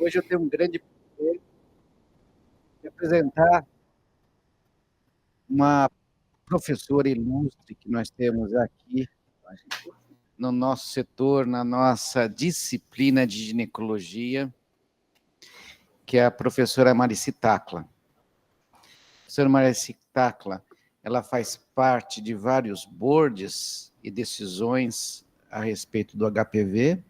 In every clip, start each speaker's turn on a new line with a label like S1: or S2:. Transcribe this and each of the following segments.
S1: Hoje eu tenho um grande prazer de apresentar uma professora ilustre que nós temos aqui no nosso setor, na nossa disciplina de ginecologia, que é a professora Marici Tacla. A professora Marici Tacla, ela faz parte de vários boards e decisões a respeito do HPV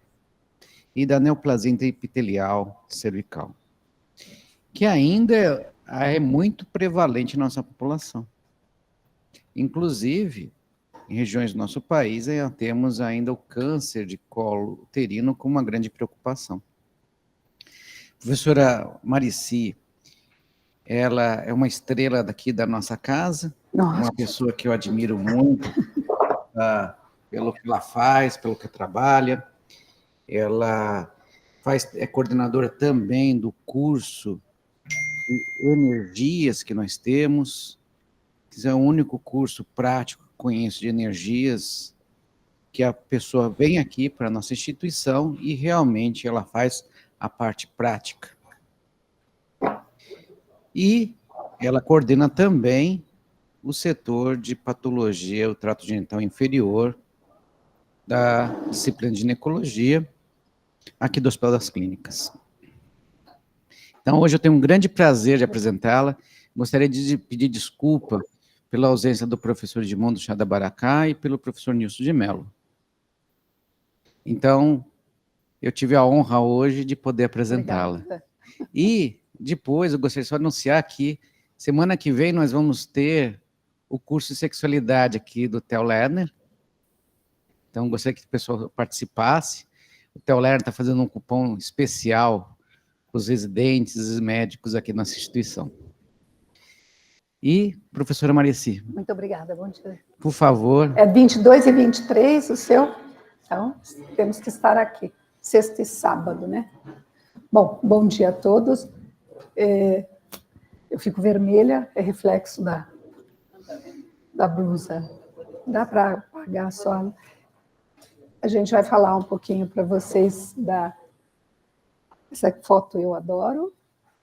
S1: e da neoplasia intraepitelial cervical, que ainda é muito prevalente na nossa população. Inclusive, em regiões do nosso país, temos ainda o câncer de colo uterino como uma grande preocupação. A professora Marici, ela é uma estrela daqui da nossa casa, uma pessoa que eu admiro muito, pelo que ela faz, pelo que trabalha. Ela é coordenadora também do curso de energias que nós temos, que é o único curso prático que conheço de energias, que a pessoa vem aqui para a nossa instituição e realmente ela faz a parte prática. E ela coordena também o setor de patologia, o trato genital inferior, da disciplina de ginecologia, aqui do Hospital das Clínicas. Então, hoje eu tenho um grande prazer de apresentá-la. Gostaria de pedir desculpa pela ausência do professor Edmundo Chadabaracá e pelo professor Nilson de Mello. Então, eu tive a honra hoje de poder apresentá-la. E depois eu gostaria só de anunciar que semana que vem nós vamos ter o curso de sexualidade aqui do Theo Lerner. Então, gostaria que o pessoal participasse. O Theo Lerner está fazendo um cupom especial para os residentes e médicos aqui na nossa instituição. E, professora Marici.
S2: Muito obrigada, bom dia.
S1: Por favor.
S2: É 22 e 23 o seu? Então, temos que estar aqui, sexta e sábado, né? Bom dia a todos. Eu fico vermelha, é reflexo da blusa. Dá para apagar só? A gente vai falar um pouquinho para vocês essa foto eu adoro,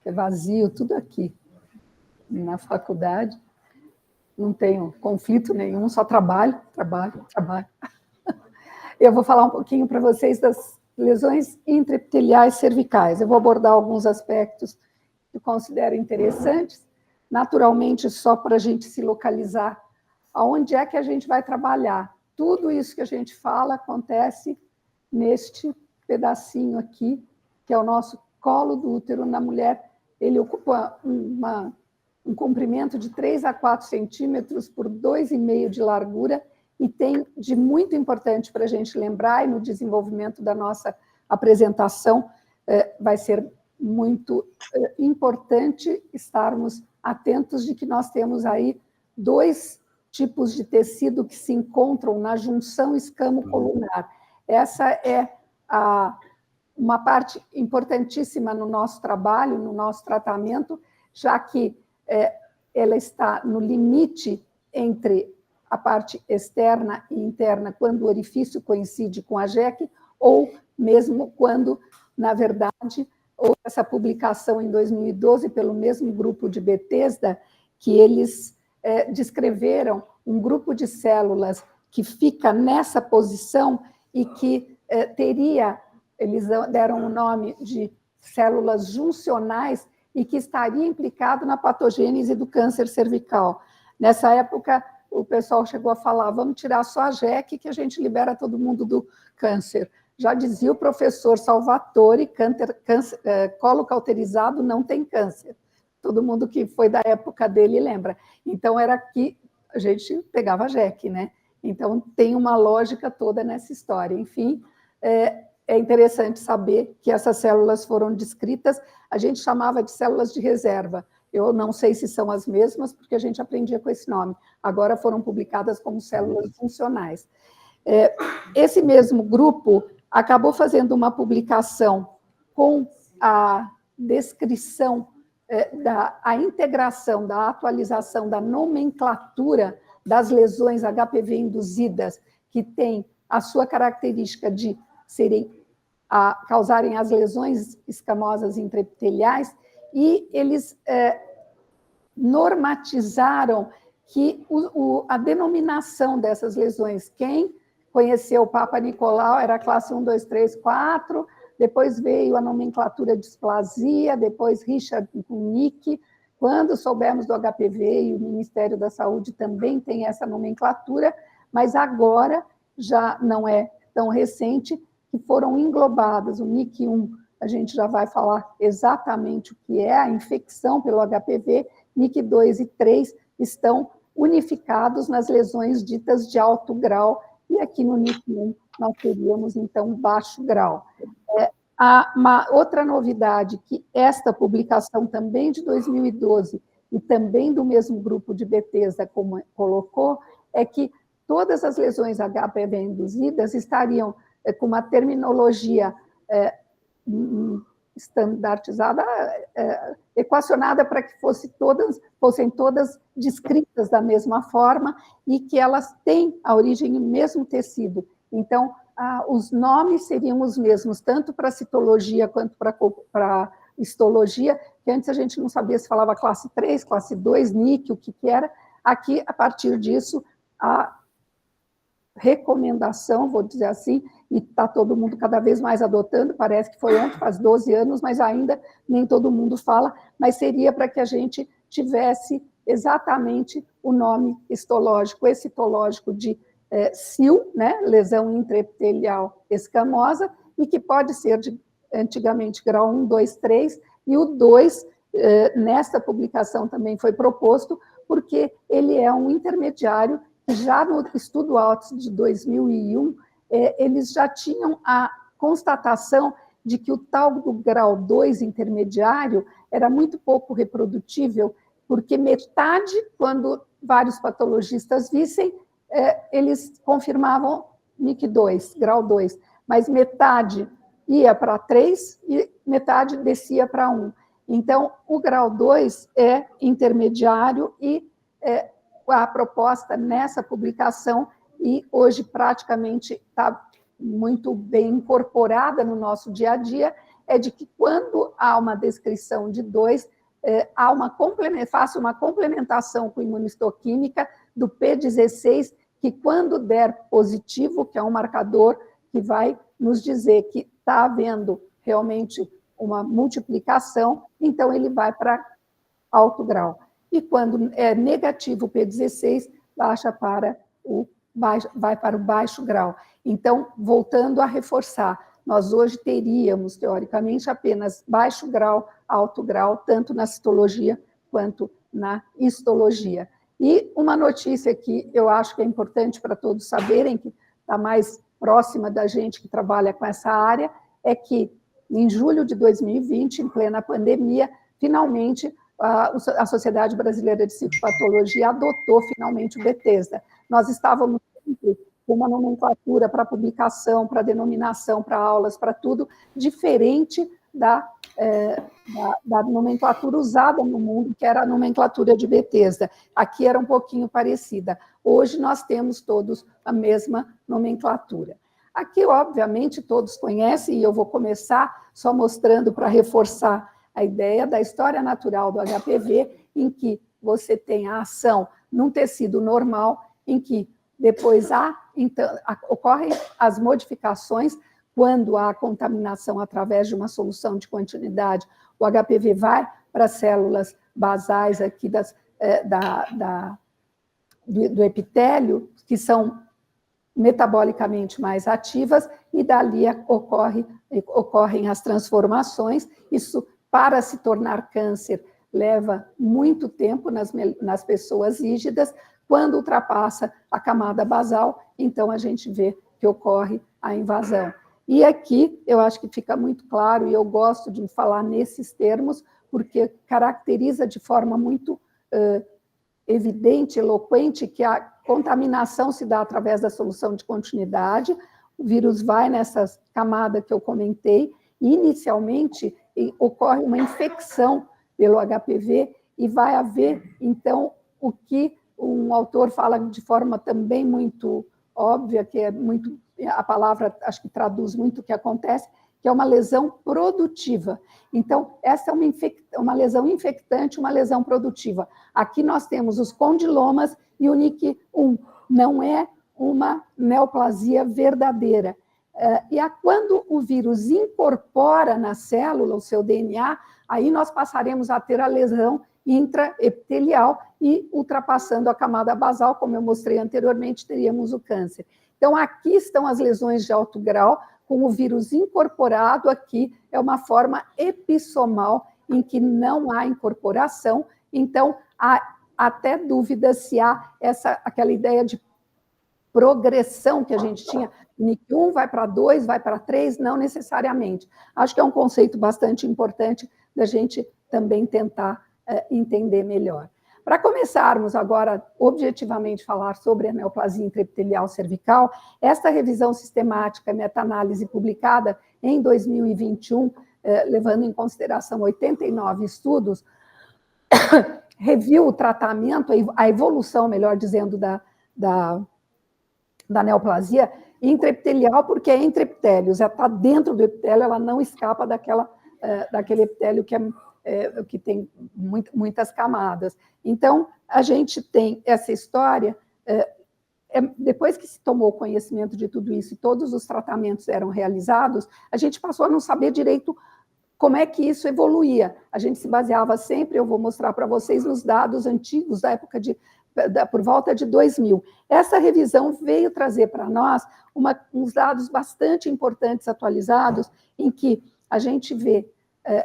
S2: é vazio, tudo aqui. Na faculdade, não tenho conflito nenhum, só trabalho. Eu vou falar um pouquinho para vocês das lesões intraepiteliais cervicais. Eu vou abordar alguns aspectos que eu considero interessantes, naturalmente só para a gente se localizar aonde é que a gente vai trabalhar. Tudo isso que a gente fala acontece neste pedacinho aqui, que é o nosso colo do útero na mulher. Ele ocupa um comprimento de 3 a 4 centímetros por 2,5 de largura e tem de muito importante para a gente lembrar, e no desenvolvimento da nossa apresentação vai ser muito importante estarmos atentos de que nós temos aí 2 tipos de tecido que se encontram na junção escamo-colunar. Essa é uma parte importantíssima no nosso trabalho, no nosso tratamento, já que ela está no limite entre a parte externa e interna, quando o orifício coincide com a JEC, ou mesmo quando, na verdade, houve essa publicação em 2012 pelo mesmo grupo de Bethesda, que eles descreveram um grupo de células que fica nessa posição e que eles deram o nome de células juncionais e que estaria implicado na patogênese do câncer cervical. Nessa época, o pessoal chegou a falar, vamos tirar só a JEC que a gente libera todo mundo do câncer. Já dizia o professor Salvatore, colo cauterizado não tem câncer. Todo mundo que foi da época dele lembra. Então, era que a gente pegava a JEC, né? Então, tem uma lógica toda nessa história. Enfim, é interessante saber que essas células foram descritas, a gente chamava de células de reserva. Eu não sei se são as mesmas, porque a gente aprendia com esse nome. Agora foram publicadas como células funcionais. Esse mesmo grupo acabou fazendo uma publicação com a descrição a integração, da atualização da nomenclatura das lesões HPV induzidas, que tem a sua característica de serem a causarem as lesões escamosas intraepiteliais, e eles normatizaram que a denominação dessas lesões, quem conheceu o Papa Nicolau era a classe 1, 2, 3, 4, depois veio a nomenclatura displasia, depois Richard com Nick. Quando soubemos do HPV, e o Ministério da Saúde também tem essa nomenclatura, mas agora já não é tão recente, que foram englobadas. O NIC1, a gente já vai falar exatamente o que é a infecção pelo HPV, NIC2 e 3 estão unificados nas lesões ditas de alto grau, e aqui no NIC1 nós teríamos, então, baixo grau. Há uma outra novidade que esta publicação também de 2012 e também do mesmo grupo de Bethesda colocou, é que todas as lesões HPV induzidas estariam com uma terminologia estandartizada, equacionada para que fossem todas descritas da mesma forma e que elas têm a origem no mesmo tecido. Então, os nomes seriam os mesmos, tanto para citologia quanto para histologia, que antes a gente não sabia se falava classe 3, classe 2, NIC, o que era. Aqui, a partir disso, a recomendação, vou dizer assim, e está todo mundo cada vez mais adotando, parece que foi ontem, faz 12 anos, mas ainda nem todo mundo fala, mas seria para que a gente tivesse exatamente o nome histológico e citológico de SIL, né, lesão intraepitelial escamosa, e que pode ser antigamente grau 1, 2, 3, e o 2, nesta publicação também foi proposto, porque ele é um intermediário. Já no estudo ALTS de 2001, eles já tinham a constatação de que o tal do grau 2 intermediário era muito pouco reprodutível, porque metade, quando vários patologistas vissem, eles confirmavam NIC2, grau 2, mas metade ia para 3 e metade descia para 1. Então, o grau 2 é intermediário e a proposta nessa publicação, e hoje praticamente está muito bem incorporada no nosso dia a dia, é de que quando há uma descrição de 2, faça uma complementação com imunistoquímica do P16, que quando der positivo, que é um marcador que vai nos dizer que está havendo realmente uma multiplicação, então ele vai para alto grau. E quando é negativo o P16, vai para o baixo grau. Então, voltando a reforçar, nós hoje teríamos, teoricamente, apenas baixo grau, alto grau, tanto na citologia quanto na histologia. E uma notícia que eu acho que é importante para todos saberem, que está mais próxima da gente que trabalha com essa área, é que em julho de 2020, em plena pandemia, finalmente a Sociedade Brasileira de Citopatologia adotou finalmente o Bethesda. Nós estávamos sempre com uma nomenclatura para publicação, para denominação, para aulas, para tudo, diferente da nomenclatura usada no mundo, que era a nomenclatura de Bethesda. Aqui era um pouquinho parecida. Hoje nós temos todos a mesma nomenclatura. Aqui, obviamente, todos conhecem, e eu vou começar só mostrando para reforçar a ideia da história natural do HPV, em que você tem a ação num tecido normal, em que depois ocorrem as modificações quando há contaminação através de uma solução de continuidade. O HPV vai para as células basais aqui do epitélio, que são metabolicamente mais ativas, e dali ocorrem as transformações. Isso, para se tornar câncer, leva muito tempo nas pessoas rígidas. Quando ultrapassa a camada basal, então a gente vê que ocorre a invasão. E aqui eu acho que fica muito claro, e eu gosto de falar nesses termos, porque caracteriza de forma muito evidente, eloquente, que a contaminação se dá através da solução de continuidade. O vírus vai nessa camada que eu comentei, e inicialmente ocorre uma infecção pelo HPV, e vai haver, então, o que um autor fala de forma também muito óbvia, que é muito, a palavra acho que traduz muito o que acontece, que é uma lesão produtiva. Então, essa é uma lesão infectante, uma lesão produtiva. Aqui nós temos os condilomas e o NIC1. Não é uma neoplasia verdadeira. E quando o vírus incorpora na célula o seu DNA, aí nós passaremos a ter a lesão intraepitelial e, ultrapassando a camada basal, como eu mostrei anteriormente, teríamos o câncer. Então, aqui estão as lesões de alto grau, com o vírus incorporado aqui, é uma forma epissomal, em que não há incorporação, então, há até dúvida se há aquela ideia de progressão que a gente tinha, NIC1 vai para 2, vai para 3, não necessariamente. Acho que é um conceito bastante importante da gente também tentar entender melhor. Para começarmos agora, objetivamente, falar sobre a neoplasia intraepitelial cervical, esta revisão sistemática, meta-análise publicada em 2021, levando em consideração 89 estudos, reviu o tratamento, a evolução, melhor dizendo, da neoplasia intraepitelial, porque é intraepitélio, já está dentro do epitélio, ela não escapa daquele epitélio que tem muitas camadas. Então, a gente tem essa história, depois que se tomou conhecimento de tudo isso e todos os tratamentos eram realizados, a gente passou a não saber direito como é que isso evoluía. A gente se baseava sempre, eu vou mostrar para vocês, nos dados antigos da época por volta de 2000. Essa revisão veio trazer para nós uns dados bastante importantes, atualizados, em que a gente vê,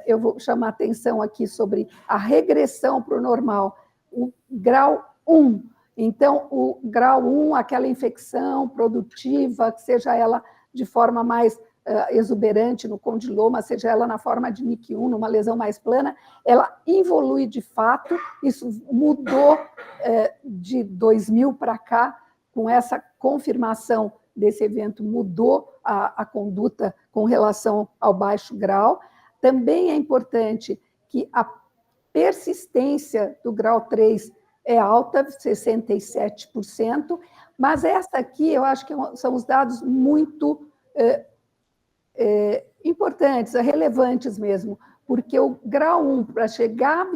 S2: eu vou chamar a atenção aqui sobre a regressão para o normal, o grau 1. Então, o grau 1, aquela infecção produtiva, que seja ela de forma mais exuberante no condiloma, seja ela na forma de NIC1, numa lesão mais plana, ela evolui de fato, isso mudou de 2000 para cá, com essa confirmação desse evento, mudou a conduta com relação ao baixo grau. Também é importante que a persistência do grau 3 é alta, 67%, mas essa aqui eu acho que são os dados muito importantes, relevantes mesmo, porque o grau 1, para chegar a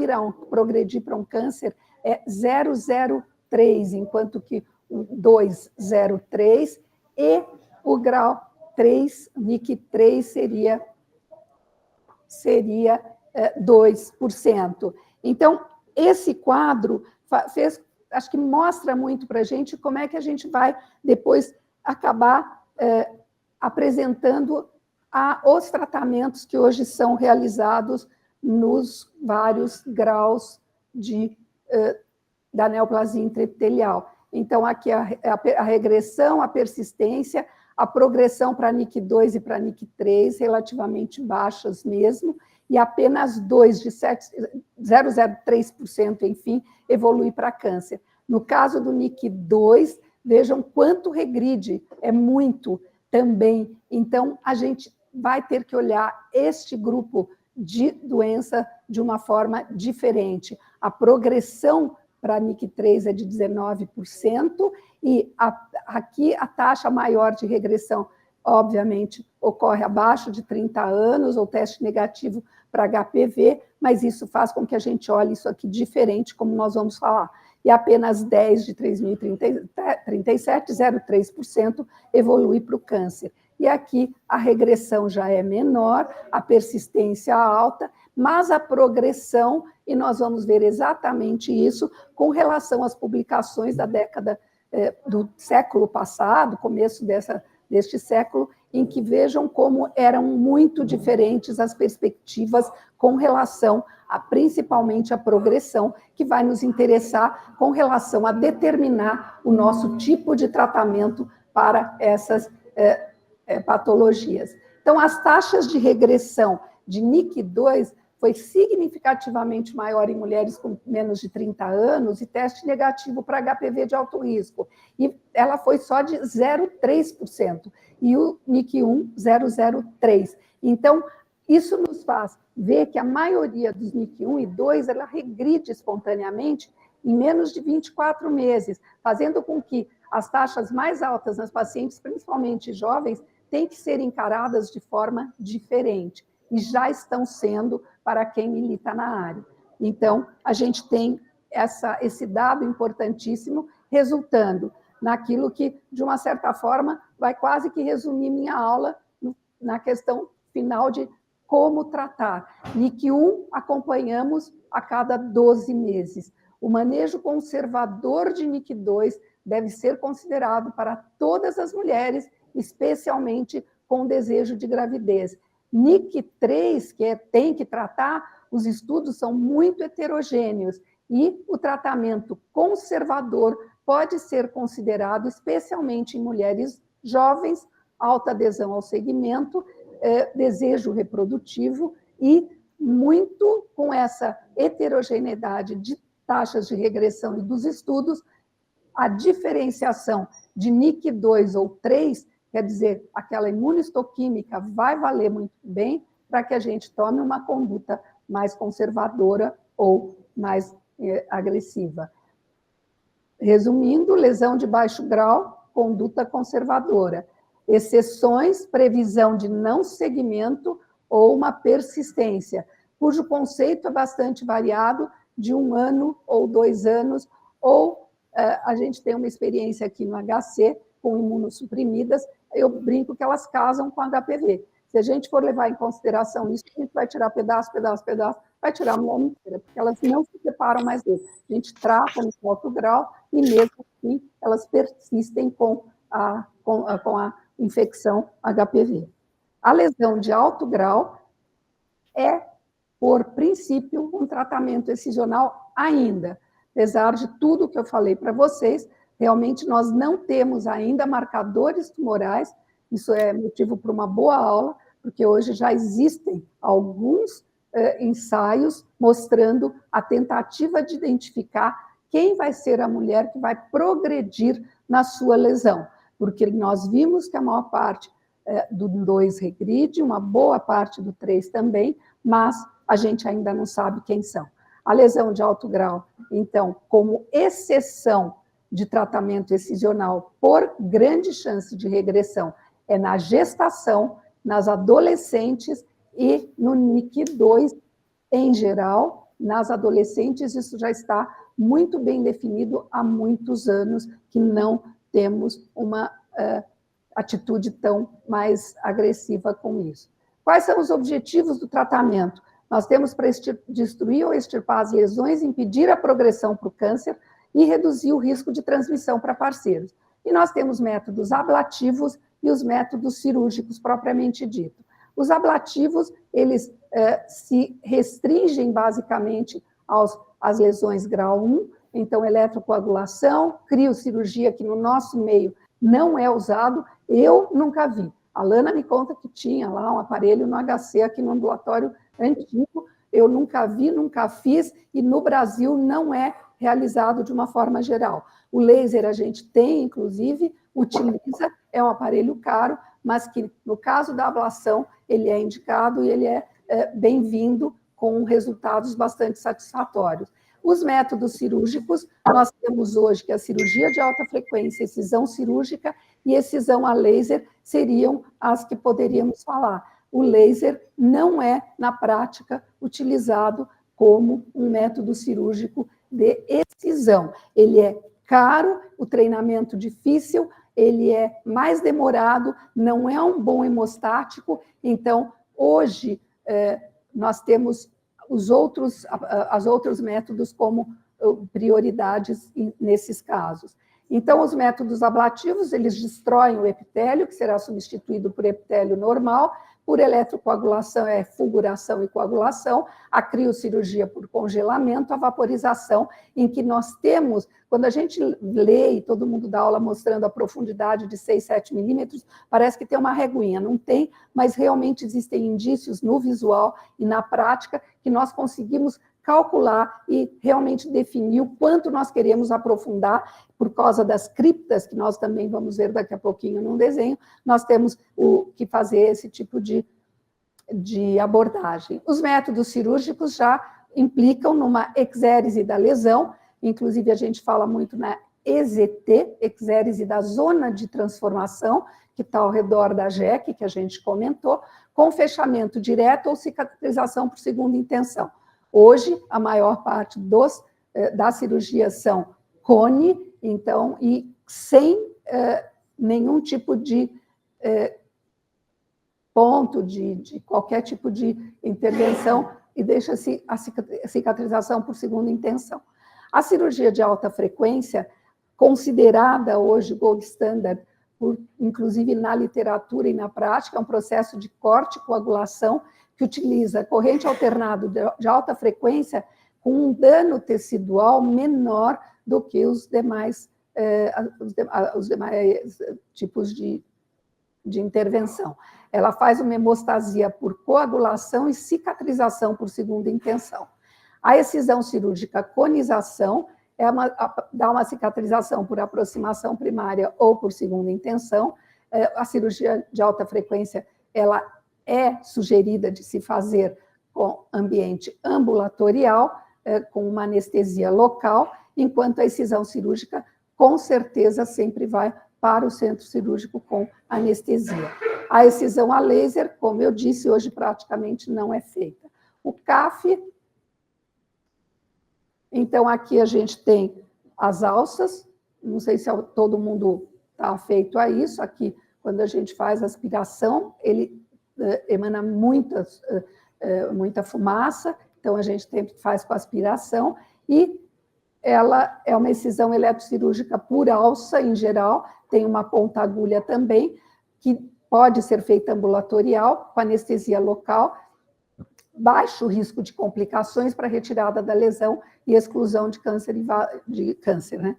S2: progredir para um câncer, é 0,03, enquanto que o 2, 0,3, e o grau 3, NIC3, seria 2%. Então, esse quadro acho que mostra muito para a gente como é que a gente vai depois acabar apresentando os tratamentos que hoje são realizados nos vários graus da neoplasia intraepitelial. Então, aqui a regressão, a persistência, a progressão para NIC2 e para NIC3, relativamente baixas mesmo, e apenas 0,03%, enfim, evolui para câncer. No caso do NIC2, vejam quanto regride, é muito também. Então, a gente vai ter que olhar este grupo de doença de uma forma diferente. A progressão para NIC3 é de 19%, e aqui a taxa maior de regressão, obviamente, ocorre abaixo de 30 anos, ou teste negativo para HPV, mas isso faz com que a gente olhe isso aqui diferente, como nós vamos falar. E apenas 10 de 3.037, 0,3%, evolui para o câncer. E aqui a regressão já é menor, a persistência alta, mas a progressão, e nós vamos ver exatamente isso com relação às publicações da década do século passado, começo deste século, em que vejam como eram muito diferentes as perspectivas com relação principalmente a progressão, que vai nos interessar com relação a determinar o nosso tipo de tratamento para essas patologias. Então, as taxas de regressão de NIC2 foi significativamente maior em mulheres com menos de 30 anos e teste negativo para HPV de alto risco. E ela foi só de 0,3%, e o NIC1, 0,03%. Então, isso nos faz ver que a maioria dos NIC1 e 2, ela regride espontaneamente em menos de 24 meses, fazendo com que as taxas mais altas nas pacientes, principalmente jovens, têm que ser encaradas de forma diferente, e já estão sendo para quem milita na área. Então, a gente tem esse dado importantíssimo, resultando naquilo que, de uma certa forma, vai quase que resumir minha aula na questão final de como tratar. NIC1 acompanhamos a cada 12 meses. O manejo conservador de NIC2 deve ser considerado para todas as mulheres, especialmente com desejo de gravidez. NIC3, que tem que tratar, os estudos são muito heterogêneos, e o tratamento conservador pode ser considerado, especialmente em mulheres jovens, alta adesão ao segmento, desejo reprodutivo, e muito com essa heterogeneidade de taxas de regressão e dos estudos, a diferenciação de NIC2 ou 3, quer dizer, aquela imunistoquímica vai valer muito bem para que a gente tome uma conduta mais conservadora ou mais agressiva. Resumindo, lesão de baixo grau, conduta conservadora. Exceções, previsão de não segmento ou uma persistência, cujo conceito é bastante variado, de 1 ano ou 2 anos, ou a gente tem uma experiência aqui no HC, com imunossuprimidas, eu brinco que elas casam com HPV. Se a gente for levar em consideração isso, a gente vai tirar pedaço, vai tirar a mulher inteira, porque elas não se separam mais dele. A gente trata no alto grau e, mesmo assim, elas persistem com a infecção HPV. A lesão de alto grau é, por princípio, um tratamento excisional ainda. Apesar de tudo que eu falei para vocês, realmente nós não temos ainda marcadores tumorais. Isso é motivo para uma boa aula, porque hoje já existem alguns ensaios mostrando a tentativa de identificar quem vai ser a mulher que vai progredir na sua lesão, porque nós vimos que a maior parte do 2 regride, uma boa parte do 3 também, mas a gente ainda não sabe quem são. A lesão de alto grau, então, como exceção de tratamento excisional por grande chance de regressão, é na gestação, nas adolescentes e no NIC2 em geral. Nas adolescentes, isso já está muito bem definido há muitos anos, que não temos uma atitude tão mais agressiva com isso. Quais são os objetivos do tratamento? Nós temos para destruir ou extirpar as lesões, impedir a progressão para o câncer e reduzir o risco de transmissão para parceiros. E nós temos métodos ablativos e os métodos cirúrgicos propriamente dito. Os ablativos, eles se restringem basicamente às lesões grau 1, então eletrocoagulação, criocirurgia, que no nosso meio não é usado, eu nunca vi. A Lana me conta que tinha lá um aparelho no HC aqui no ambulatório antigo, eu nunca vi, nunca fiz, e no Brasil não é realizado de uma forma geral. O laser a gente tem, inclusive, utiliza, é um aparelho caro, mas que no caso da ablação ele é indicado e ele é bem-vindo, com resultados bastante satisfatórios. Os métodos cirúrgicos, nós temos hoje que a cirurgia de alta frequência, excisão cirúrgica e excisão a laser seriam as que poderíamos falar. O laser não é, na prática, utilizado como um método cirúrgico de excisão. Ele é caro, o treinamento difícil, ele é mais demorado, não é um bom hemostático, então, hoje, nós temos os outros métodos como prioridades nesses casos. Então, os métodos ablativos, eles destroem o epitélio, que será substituído por epitélio normal, por eletrocoagulação, fulguração e coagulação, a criocirurgia por congelamento, a vaporização, em que nós temos, quando a gente lê, e todo mundo dá aula mostrando a profundidade de 6, 7 milímetros, parece que tem uma reguinha, não tem, mas realmente existem indícios no visual e na prática que nós conseguimos calcular e realmente definir o quanto nós queremos aprofundar, por causa das criptas, que nós também vamos ver daqui a pouquinho num desenho, nós temos que fazer esse tipo de abordagem. Os métodos cirúrgicos já implicam numa exérese da lesão, inclusive a gente fala muito na EZT, exérese da zona de transformação, que está ao redor da JEC, que a gente comentou, com fechamento direto ou cicatrização por segunda intenção. Hoje, a maior parte das cirurgias são cone, então, e sem nenhum tipo de ponto, de qualquer tipo de intervenção, e deixa-se a cicatrização por segunda intenção. A cirurgia de alta frequência, considerada hoje gold standard, inclusive na literatura e na prática, é um processo de corte e coagulação que utiliza corrente alternada de alta frequência com um dano tecidual menor do que os demais tipos de intervenção. Ela faz uma hemostasia por coagulação e cicatrização por segunda intenção. A excisão cirúrgica conização dá uma cicatrização por aproximação primária ou por segunda intenção. A cirurgia de alta frequência, ela é sugerida de se fazer com ambiente ambulatorial, com uma anestesia local, enquanto a excisão cirúrgica, com certeza, sempre vai para o centro cirúrgico com anestesia. A excisão a laser, como eu disse, hoje praticamente não é feita. O CAF, então aqui a gente tem as alças, não sei se todo mundo está afeito a isso, aqui quando a gente faz aspiração, ele emana muita fumaça, então a gente sempre faz com aspiração, e ela é uma excisão eletrocirúrgica por alça, em geral, tem uma ponta agulha também, que pode ser feita ambulatorial, com anestesia local, baixo risco de complicações para retirada da lesão e exclusão de câncer, né?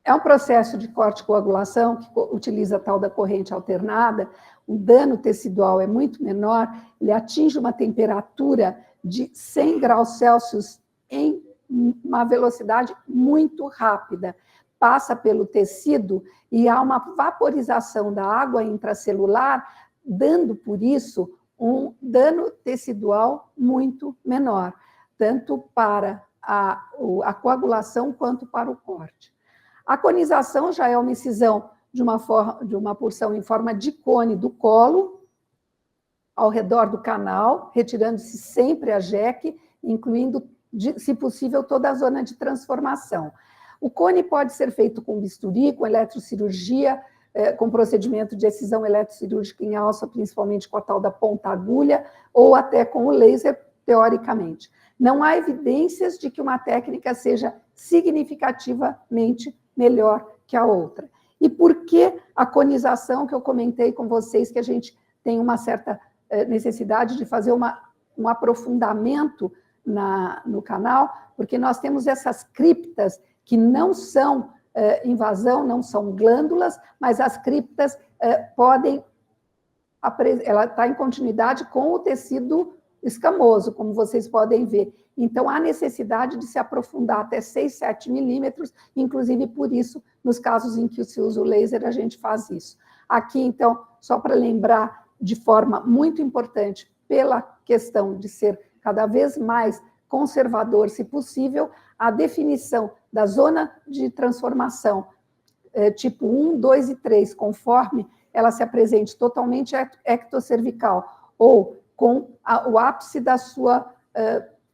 S2: É um processo de corte e coagulação que utiliza a tal da corrente alternada, o dano tecidual é muito menor, ele atinge uma temperatura de 100 graus Celsius em uma velocidade muito rápida, passa pelo tecido e há uma vaporização da água intracelular, dando, por isso, um dano tecidual muito menor, tanto para a coagulação quanto para o corte. A conização já é uma incisão de uma porção em forma de cone do colo, ao redor do canal, retirando-se sempre a JEC, incluindo, se possível, toda a zona de transformação. O cone pode ser feito com bisturi, com eletrocirurgia, com procedimento de excisão eletrocirúrgica em alça, principalmente com a tal da ponta-agulha, ou até com o laser, teoricamente. Não há evidências de que uma técnica seja significativamente melhor que a outra. E por que a conização, que eu comentei com vocês, que a gente tem uma certa necessidade de fazer um aprofundamento no canal, porque nós temos essas criptas que não são invasão, não são glândulas, mas as criptas ela está em continuidade com o tecido escamoso, como vocês podem ver. Então, há necessidade de se aprofundar até 6, 7 milímetros, inclusive por isso, nos casos em que se usa o laser, a gente faz isso. Aqui, então, só para lembrar de forma muito importante, pela questão de ser cada vez mais conservador, se possível, a definição da zona de transformação tipo 1, 2 e 3, conforme ela se apresente totalmente ectocervical, ou com o ápice da sua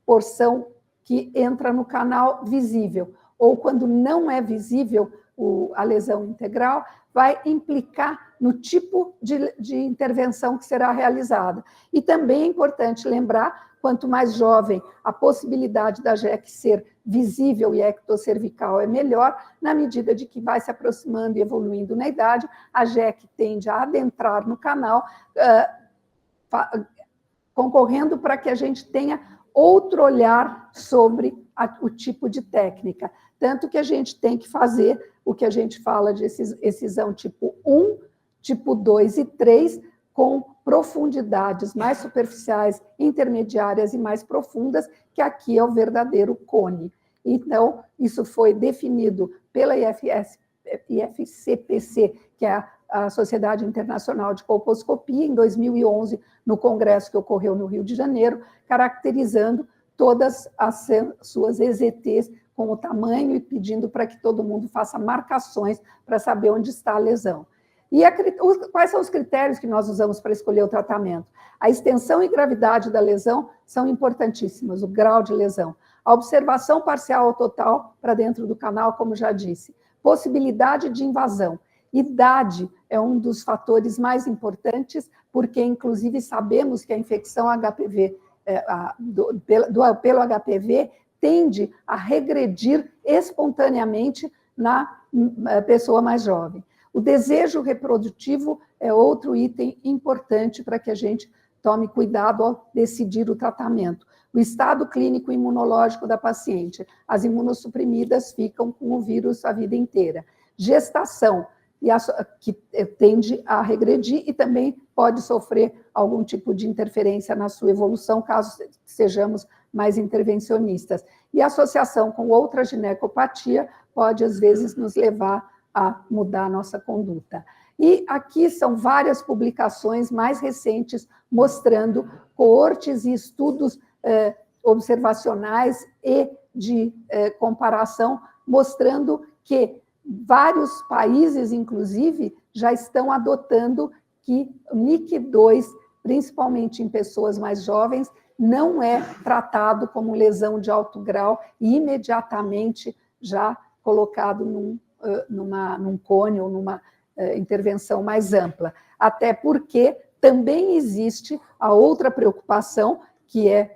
S2: porção que entra no canal visível, ou quando não é visível a lesão integral, vai implicar no tipo de intervenção que será realizada. E também é importante lembrar, quanto mais jovem, a possibilidade da JEC ser visível e ectocervical é melhor, na medida de que vai se aproximando e evoluindo na idade, a JEC tende a adentrar no canal, concorrendo para que a gente tenha outro olhar sobre o tipo de técnica. Tanto que a gente tem que fazer o que a gente fala de excisão tipo 1, tipo 2 e 3, com profundidades mais superficiais, intermediárias e mais profundas, que aqui é o verdadeiro cone. Então, isso foi definido pela IFCPC, que é a Sociedade Internacional de Colposcopia, em 2011, no congresso que ocorreu no Rio de Janeiro, caracterizando todas as suas EZTs com o tamanho e pedindo para que todo mundo faça marcações para saber onde está a lesão. E quais são os critérios que nós usamos para escolher o tratamento? A extensão e gravidade da lesão são importantíssimas, o grau de lesão. A observação parcial ou total para dentro do canal, como já disse. Possibilidade de invasão. Idade é um dos fatores mais importantes, porque, inclusive, sabemos que a infecção HPV, pelo HPV tende a regredir espontaneamente na pessoa mais jovem. O desejo reprodutivo é outro item importante para que a gente tome cuidado ao decidir o tratamento. O estado clínico imunológico da paciente. As imunossuprimidas ficam com o vírus a vida inteira. Gestação, que tende a regredir e também pode sofrer algum tipo de interferência na sua evolução, caso sejamos mais intervencionistas. E a associação com outra ginecopatia pode, às vezes, nos levar a mudar a nossa conduta. E aqui são várias publicações mais recentes mostrando coortes e estudos observacionais e de comparação, mostrando que vários países, inclusive, já estão adotando que o NIC2, principalmente em pessoas mais jovens, não é tratado como lesão de alto grau e imediatamente já colocado num cone ou numa intervenção mais ampla. Até porque também existe a outra preocupação, que é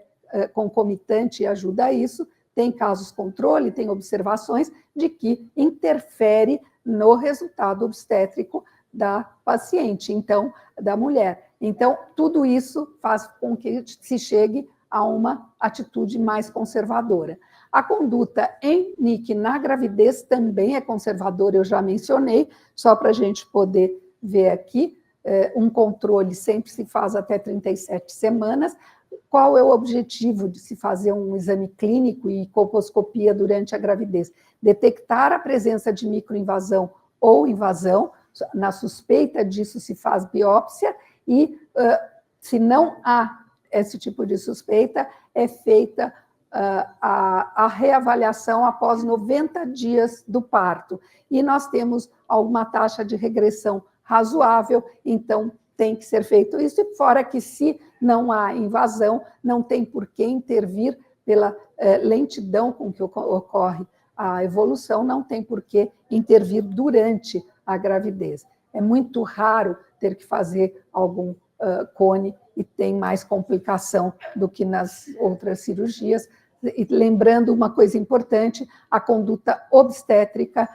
S2: concomitante e ajuda a isso, tem casos controle, tem observações de que interfere no resultado obstétrico da paciente, então, da mulher. Então, tudo isso faz com que se chegue a uma atitude mais conservadora. A conduta em NIC na gravidez também é conservadora, eu já mencionei, só para a gente poder ver aqui, um controle sempre se faz até 37 semanas. Qual é o objetivo de se fazer um exame clínico e colposcopia durante a gravidez? Detectar a presença de microinvasão ou invasão, na suspeita disso se faz biópsia e, se não há esse tipo de suspeita, é feita a reavaliação após 90 dias do parto. E nós temos alguma taxa de regressão razoável, então tem que ser feito isso, e fora que se não há invasão, não tem por que intervir pela lentidão com que ocorre a evolução, não tem por que intervir durante a gravidez. É muito raro ter que fazer algum cone e tem mais complicação do que nas outras cirurgias. E lembrando uma coisa importante, a conduta obstétrica,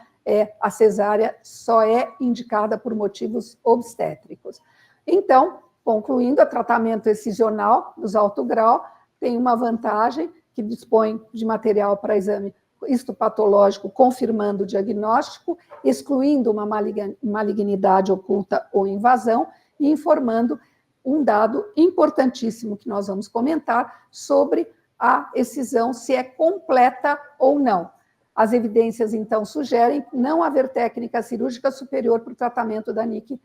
S2: a cesárea só é indicada por motivos obstétricos. Então, concluindo, o tratamento excisional dos alto grau tem uma vantagem, que dispõe de material para exame histopatológico, confirmando o diagnóstico, excluindo uma malignidade oculta ou invasão, e informando um dado importantíssimo que nós vamos comentar sobre a excisão, se é completa ou não. As evidências, então, sugerem não haver técnica cirúrgica superior para o tratamento da NIC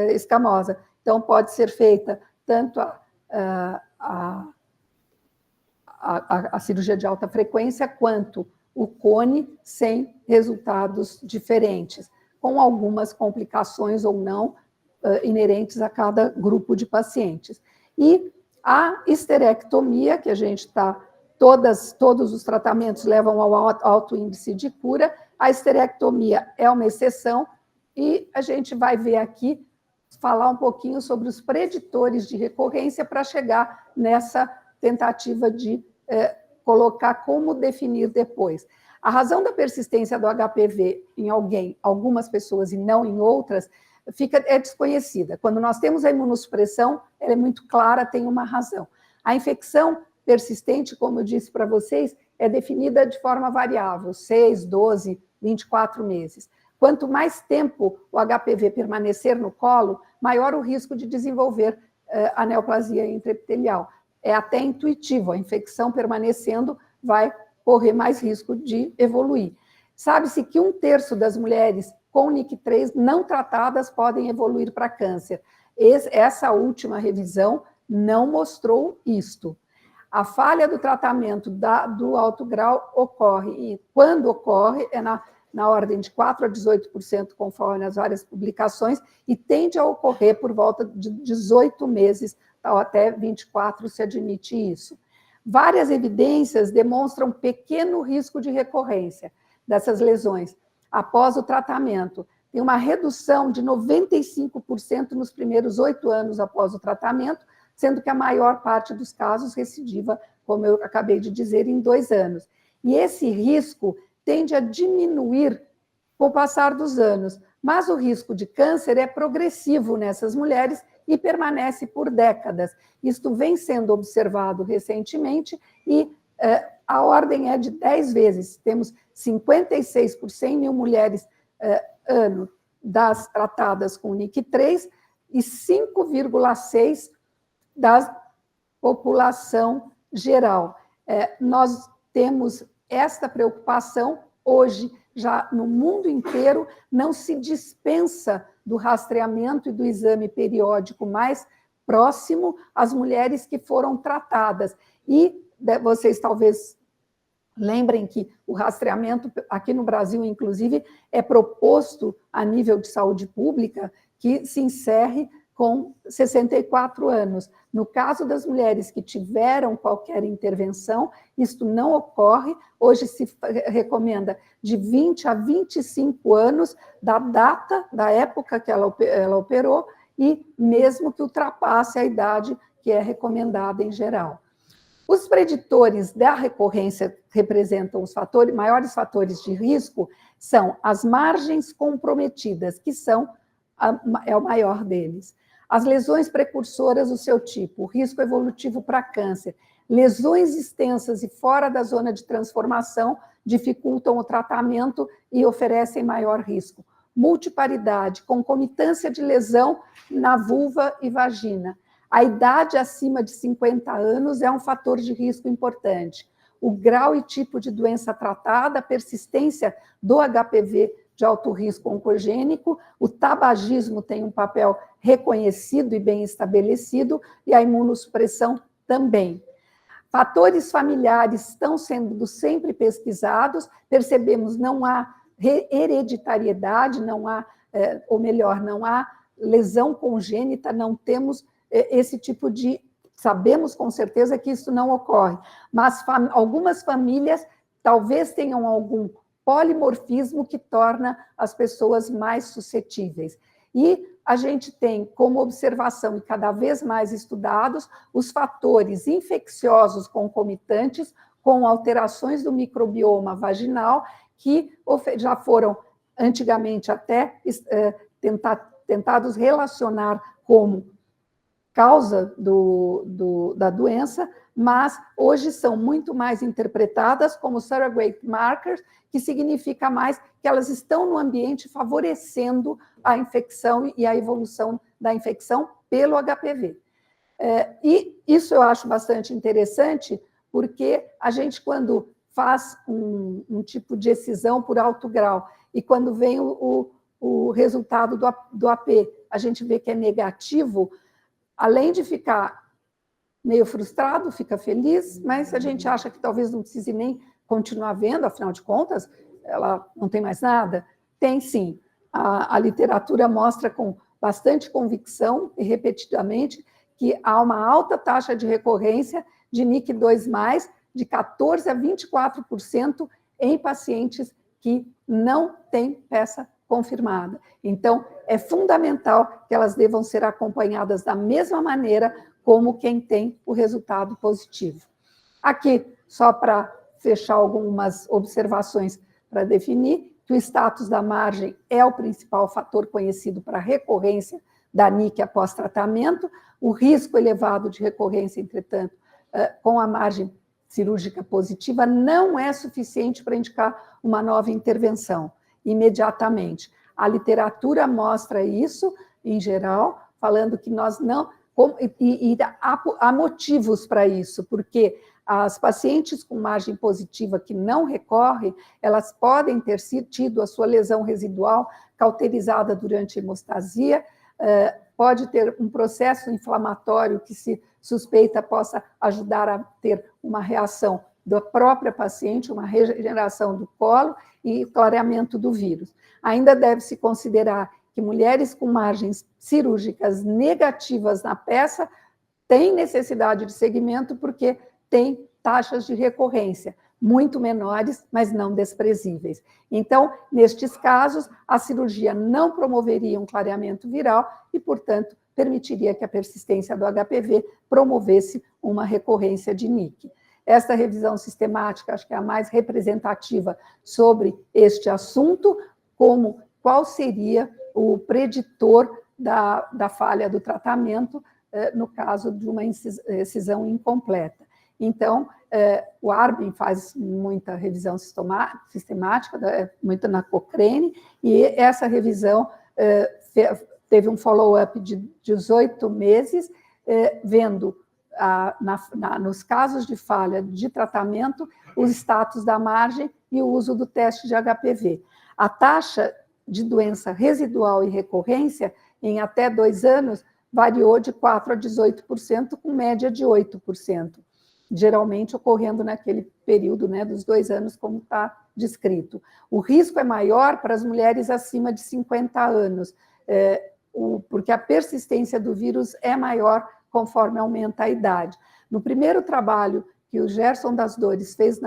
S2: escamosa. Então, pode ser feita tanto a cirurgia de alta frequência, quanto o cone, sem resultados diferentes, com algumas complicações ou não inerentes a cada grupo de pacientes. E a histerectomia, que a gente está, todos os tratamentos levam ao alto índice de cura, a histerectomia é uma exceção, e a gente vai ver aqui, falar um pouquinho sobre os preditores de recorrência para chegar nessa tentativa de colocar como definir depois. A razão da persistência do HPV em algumas pessoas e não em outras, é desconhecida. Quando nós temos a imunossupressão, ela é muito clara, tem uma razão. A infecção persistente, como eu disse para vocês, é definida de forma variável, 6, 12, 24 meses. Quanto mais tempo o HPV permanecer no colo, maior o risco de desenvolver a neoplasia intraepitelial. É até intuitivo, a infecção permanecendo vai correr mais risco de evoluir. Sabe-se que 1/3 das mulheres com NIC3 não tratadas podem evoluir para câncer. Essa última revisão não mostrou isto. A falha do tratamento do alto grau ocorre, e quando ocorre, é na ordem de 4% a 18%, conforme as várias publicações, e tende a ocorrer por volta de 18 meses, ou até 24, se admite isso. Várias evidências demonstram pequeno risco de recorrência dessas lesões após o tratamento. Tem uma redução de 95% nos primeiros 8 anos após o tratamento, sendo que a maior parte dos casos recidiva, como eu acabei de dizer, em 2 anos. E esse risco tende a diminuir com o passar dos anos, mas o risco de câncer é progressivo nessas mulheres e permanece por décadas. Isto vem sendo observado recentemente e a ordem é de 10 vezes. Temos 56 por 100 mil mulheres ano das tratadas com NIC3 e 5,6 da população geral. Nós temos esta preocupação hoje, já no mundo inteiro, não se dispensa do rastreamento e do exame periódico mais próximo às mulheres que foram tratadas. E vocês talvez lembrem que o rastreamento, aqui no Brasil, inclusive, é proposto a nível de saúde pública que se encerre com 64 anos. No caso das mulheres que tiveram qualquer intervenção, isto não ocorre. Hoje se recomenda de 20 a 25 anos da data, da época que ela operou, e mesmo que ultrapasse a idade que é recomendada em geral. Os preditores da recorrência representam os maiores fatores de risco, são as margens comprometidas, que é o maior deles. As lesões precursoras do seu tipo, o risco evolutivo para câncer, lesões extensas e fora da zona de transformação dificultam o tratamento e oferecem maior risco. Multiparidade, concomitância de lesão na vulva e vagina. A idade acima de 50 anos é um fator de risco importante. O grau e tipo de doença tratada, a persistência do HPV de alto risco oncogênico, o tabagismo tem um papel reconhecido e bem estabelecido, e a imunossupressão também. Fatores familiares estão sendo sempre pesquisados, percebemos não há hereditariedade, não há, ou melhor, não há lesão congênita, não temos esse tipo de... Sabemos com certeza que isso não ocorre, mas algumas famílias talvez tenham algum polimorfismo que torna as pessoas mais suscetíveis. E a gente tem como observação, e cada vez mais estudados, os fatores infecciosos concomitantes com alterações do microbioma vaginal, que já foram antigamente até tentados relacionar como causa da doença, mas hoje são muito mais interpretadas como surrogate markers, que significa mais que elas estão no ambiente favorecendo a infecção e a evolução da infecção pelo HPV. E isso eu acho bastante interessante, porque a gente, quando faz um tipo de excisão por alto grau, e quando vem o resultado do AP, a gente vê que é negativo, além de ficar meio frustrado, fica feliz, mas a gente acha que talvez não precise nem continuar vendo, afinal de contas, ela não tem mais nada. Tem sim. A literatura mostra com bastante convicção e repetidamente que há uma alta taxa de recorrência de NIC2+, de 14% a 24% em pacientes que não têm peça confirmada. Então, é fundamental que elas devam ser acompanhadas da mesma maneira como quem tem o resultado positivo. Aqui, só para fechar algumas observações para definir, que o status da margem é o principal fator conhecido para a recorrência da NIC após tratamento. O risco elevado de recorrência, entretanto, com a margem cirúrgica positiva, não é suficiente para indicar uma nova intervenção imediatamente. A literatura mostra isso, em geral, falando que nós não... E há motivos para isso, porque as pacientes com margem positiva que não recorrem, elas podem ter tido a sua lesão residual cauterizada durante a hemostasia, pode ter um processo inflamatório que se suspeita possa ajudar a ter uma reação da própria paciente, uma regeneração do colo e clareamento do vírus. Ainda deve-se considerar que mulheres com margens cirúrgicas negativas na peça têm necessidade de segmento porque têm taxas de recorrência muito menores, mas não desprezíveis. Então, nestes casos, a cirurgia não promoveria um clareamento viral e, portanto, permitiria que a persistência do HPV promovesse uma recorrência de NIC. Esta revisão sistemática, acho que é a mais representativa sobre este assunto, como qual seria o preditor da falha do tratamento, no caso de uma excisão incompleta. Então, o Arbin faz muita revisão sistemática, muito na Cochrane, e essa revisão teve um follow-up de 18 meses, vendo nos casos de falha de tratamento, os status da margem e o uso do teste de HPV. A taxa de doença residual e recorrência, em até 2 anos, variou de 4% a 18%, com média de 8%, geralmente ocorrendo naquele período, né, dos 2 anos, como está descrito. O risco é maior para as mulheres acima de 50 anos, porque a persistência do vírus é maior conforme aumenta a idade. No primeiro trabalho que o Gerson das Dores fez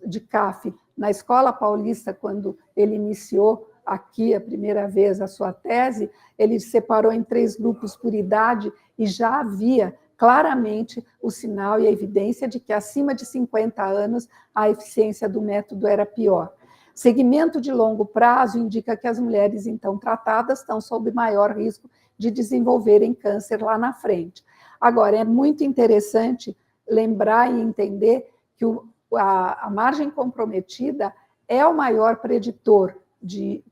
S2: de CAF na Escola Paulista, quando ele iniciou aqui a primeira vez a sua tese, ele separou em 3 grupos por idade e já havia claramente o sinal e a evidência de que acima de 50 anos a eficiência do método era pior. Segmento de longo prazo indica que as mulheres então tratadas estão sob maior risco de desenvolverem câncer lá na frente. Agora, é muito interessante lembrar e entender que a margem comprometida é o maior preditor de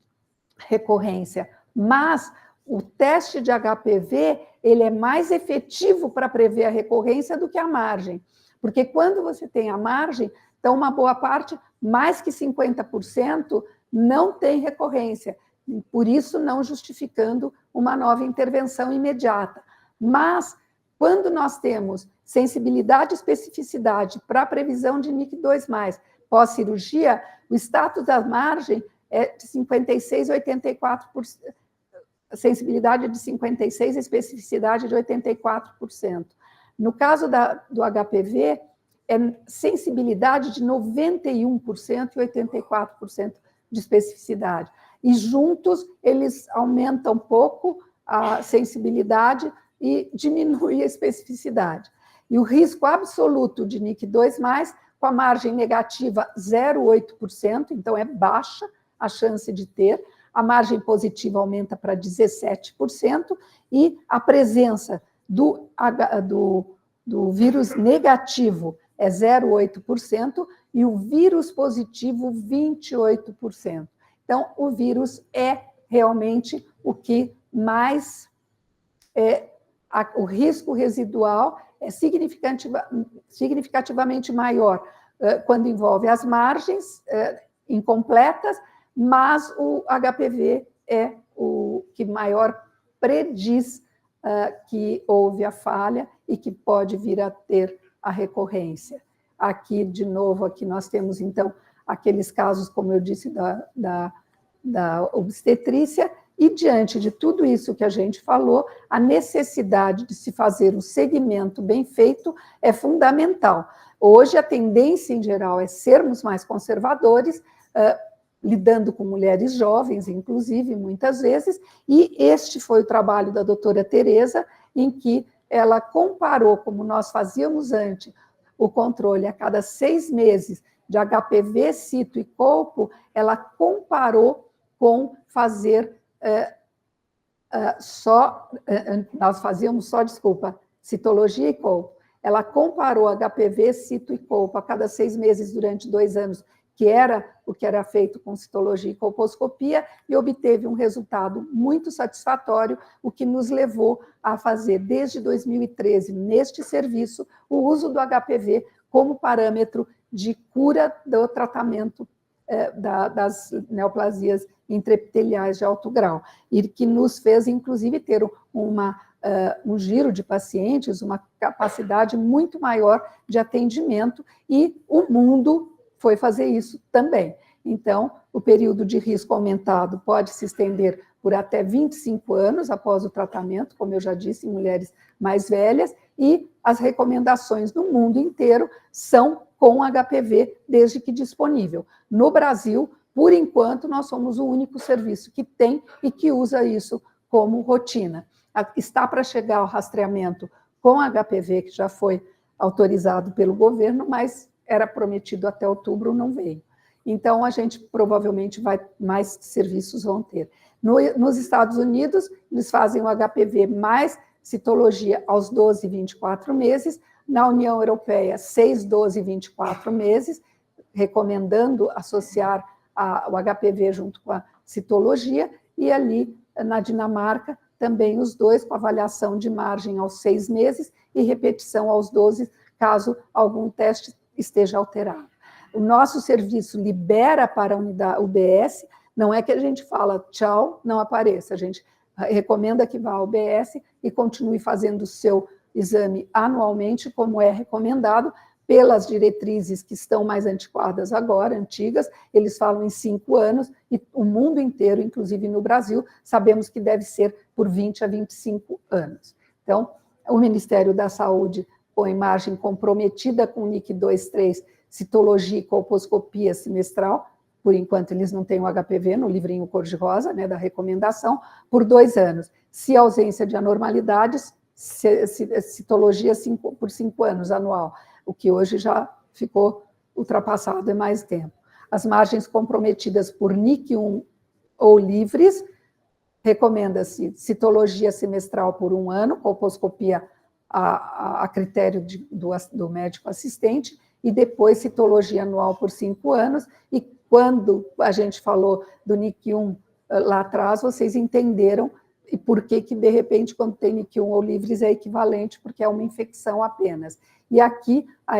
S2: recorrência, mas o teste de HPV ele é mais efetivo para prever a recorrência do que a margem, porque quando você tem a margem, então uma boa parte, mais que 50%, não tem recorrência, por isso não justificando uma nova intervenção imediata. Mas, quando nós temos sensibilidade e especificidade para a previsão de NIC2+, pós-cirurgia, o status da margem é de 56% a 84%, sensibilidade de 56%, especificidade de 84%. No caso do HPV, é sensibilidade de 91% e 84% de especificidade. E juntos, eles aumentam um pouco a sensibilidade e diminuem a especificidade. E o risco absoluto de NIC2+, com a margem negativa 0,8%, então é baixa a chance de ter, a margem positiva aumenta para 17%, e a presença do vírus negativo é 0,8%, e o vírus positivo 28%. Então, o vírus é realmente o que mais... o risco residual é significativamente maior quando envolve as margens incompletas, mas o HPV é o que maior prediz que houve a falha e que pode vir a ter a recorrência. Aqui, de novo, aqui nós temos, então, aqueles casos, como eu disse, da obstetrícia, e diante de tudo isso que a gente falou, a necessidade de se fazer um segmento bem feito é fundamental. Hoje, a tendência, em geral, é sermos mais conservadores, lidando com mulheres jovens, inclusive, muitas vezes, e este foi o trabalho da doutora Tereza, em que ela comparou, como nós fazíamos antes, o controle a cada 6 meses de HPV, cito e colpo, ela comparou com fazer nós fazíamos só, citologia e colpo. Ela comparou HPV, cito e colpo a cada 6 meses durante 2 anos, que era o que era feito com citologia e colposcopia, e obteve um resultado muito satisfatório, o que nos levou a fazer, desde 2013, neste serviço, o uso do HPV como parâmetro de cura do tratamento das neoplasias intraepiteliais de alto grau, e que nos fez, inclusive, ter um giro de pacientes, uma capacidade muito maior de atendimento, e o mundo foi fazer isso também. Então, o período de risco aumentado pode se estender por até 25 anos após o tratamento, como eu já disse, em mulheres mais velhas, e as recomendações no mundo inteiro são com HPV, desde que disponível. No Brasil, por enquanto, nós somos o único serviço que tem e que usa isso como rotina. Está para chegar o rastreamento com HPV, que já foi autorizado pelo governo, mas era prometido até outubro, não veio. Então, a gente provavelmente mais serviços vão ter. Nos Estados Unidos, eles fazem o HPV mais citologia aos 12 e 24 meses, na União Europeia, 6, 12 e 24 meses, recomendando associar o HPV junto com a citologia, e ali na Dinamarca, também os dois, com avaliação de margem aos 6 meses e repetição aos 12, caso algum teste esteja alterado. O nosso serviço libera para a unidade UBS, não é que a gente fala tchau, não apareça, a gente recomenda que vá ao UBS e continue fazendo o seu exame anualmente, como é recomendado pelas diretrizes que estão mais antiquadas agora, antigas, eles falam em 5 anos, e o mundo inteiro, inclusive no Brasil, sabemos que deve ser por 20 a 25 anos. Então, o Ministério da Saúde, com a imagem comprometida com o NIC 2.3, citologia e colposcopia semestral, por enquanto eles não têm o HPV no livrinho cor-de-rosa, né, da recomendação, por 2 anos. Se ausência de anormalidades, citologia por 5 anos anual, o que hoje já ficou ultrapassado em mais tempo. As margens comprometidas por NIC1 ou livres, recomenda-se citologia semestral por 1 ano, colposcopia a critério do médico assistente, e depois citologia anual por 5 anos, e quando a gente falou do NIC1 lá atrás, vocês entenderam e por que, de repente, quando tem NIC1 ou livres, é equivalente, porque é uma infecção apenas. E aqui, a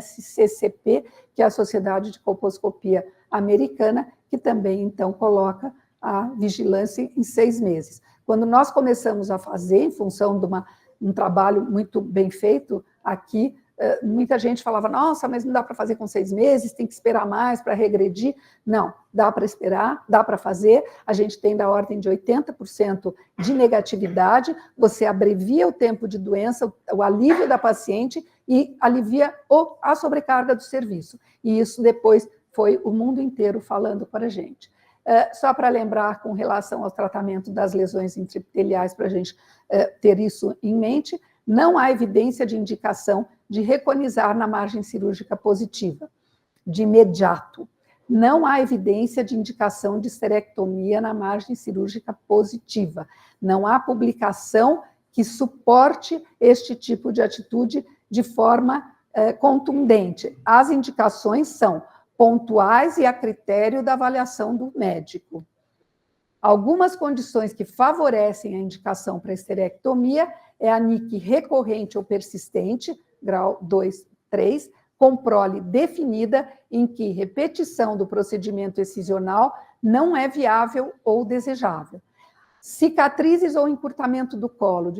S2: SCCP, que é a Sociedade de Colposcopia Americana, que também, então, coloca a vigilância em 6 meses. Quando nós começamos a fazer, em função de um trabalho muito bem feito aqui, muita gente falava, nossa, mas não dá para fazer com 6 meses, tem que esperar mais para regredir. Não, dá para esperar, dá para fazer, a gente tem da ordem de 80% de negatividade, você abrevia o tempo de doença, o alívio da paciente e alivia a sobrecarga do serviço. E isso depois foi o mundo inteiro falando para a gente. Só para lembrar com relação ao tratamento das lesões intraepiteliais, para a gente ter isso em mente, não há evidência de indicação de reconizar na margem cirúrgica positiva, de imediato. Não há evidência de indicação de esterectomia na margem cirúrgica positiva. Não há publicação que suporte este tipo de atitude de forma contundente. As indicações são pontuais e a critério da avaliação do médico. Algumas condições que favorecem a indicação para esterectomia é a NIC recorrente ou persistente, grau 2, 3, com prole definida, em que repetição do procedimento excisional não é viável ou desejável. Cicatrizes ou encurtamento do colo,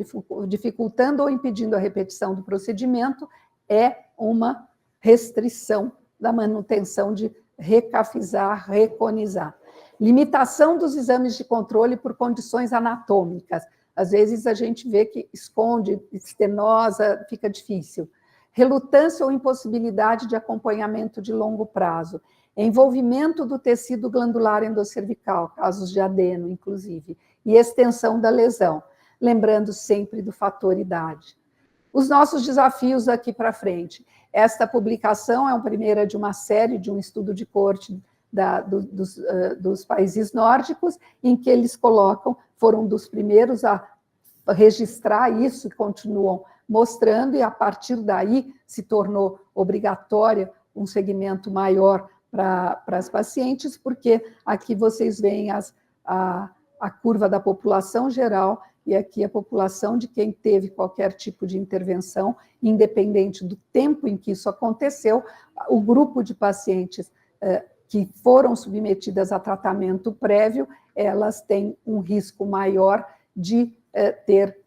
S2: dificultando ou impedindo a repetição do procedimento, é uma restrição da manutenção de recafizar, reconizar. Limitação dos exames de controle por condições anatômicas. Às vezes a gente vê que esconde, estenosa, fica difícil. Relutância ou impossibilidade de acompanhamento de longo prazo. Envolvimento do tecido glandular endocervical, casos de adeno, inclusive. E extensão da lesão. Lembrando sempre do fator idade. Os nossos desafios daqui para frente. Esta publicação é a primeira de uma série, de um estudo de coorte dos países nórdicos, em que eles foram dos primeiros a registrar isso e continuam mostrando, e a partir daí se tornou obrigatória um segmento maior para as pacientes, porque aqui vocês veem a curva da população geral, e aqui a população de quem teve qualquer tipo de intervenção, independente do tempo em que isso aconteceu. O grupo de pacientes que foram submetidas a tratamento prévio, elas têm um risco maior de ter,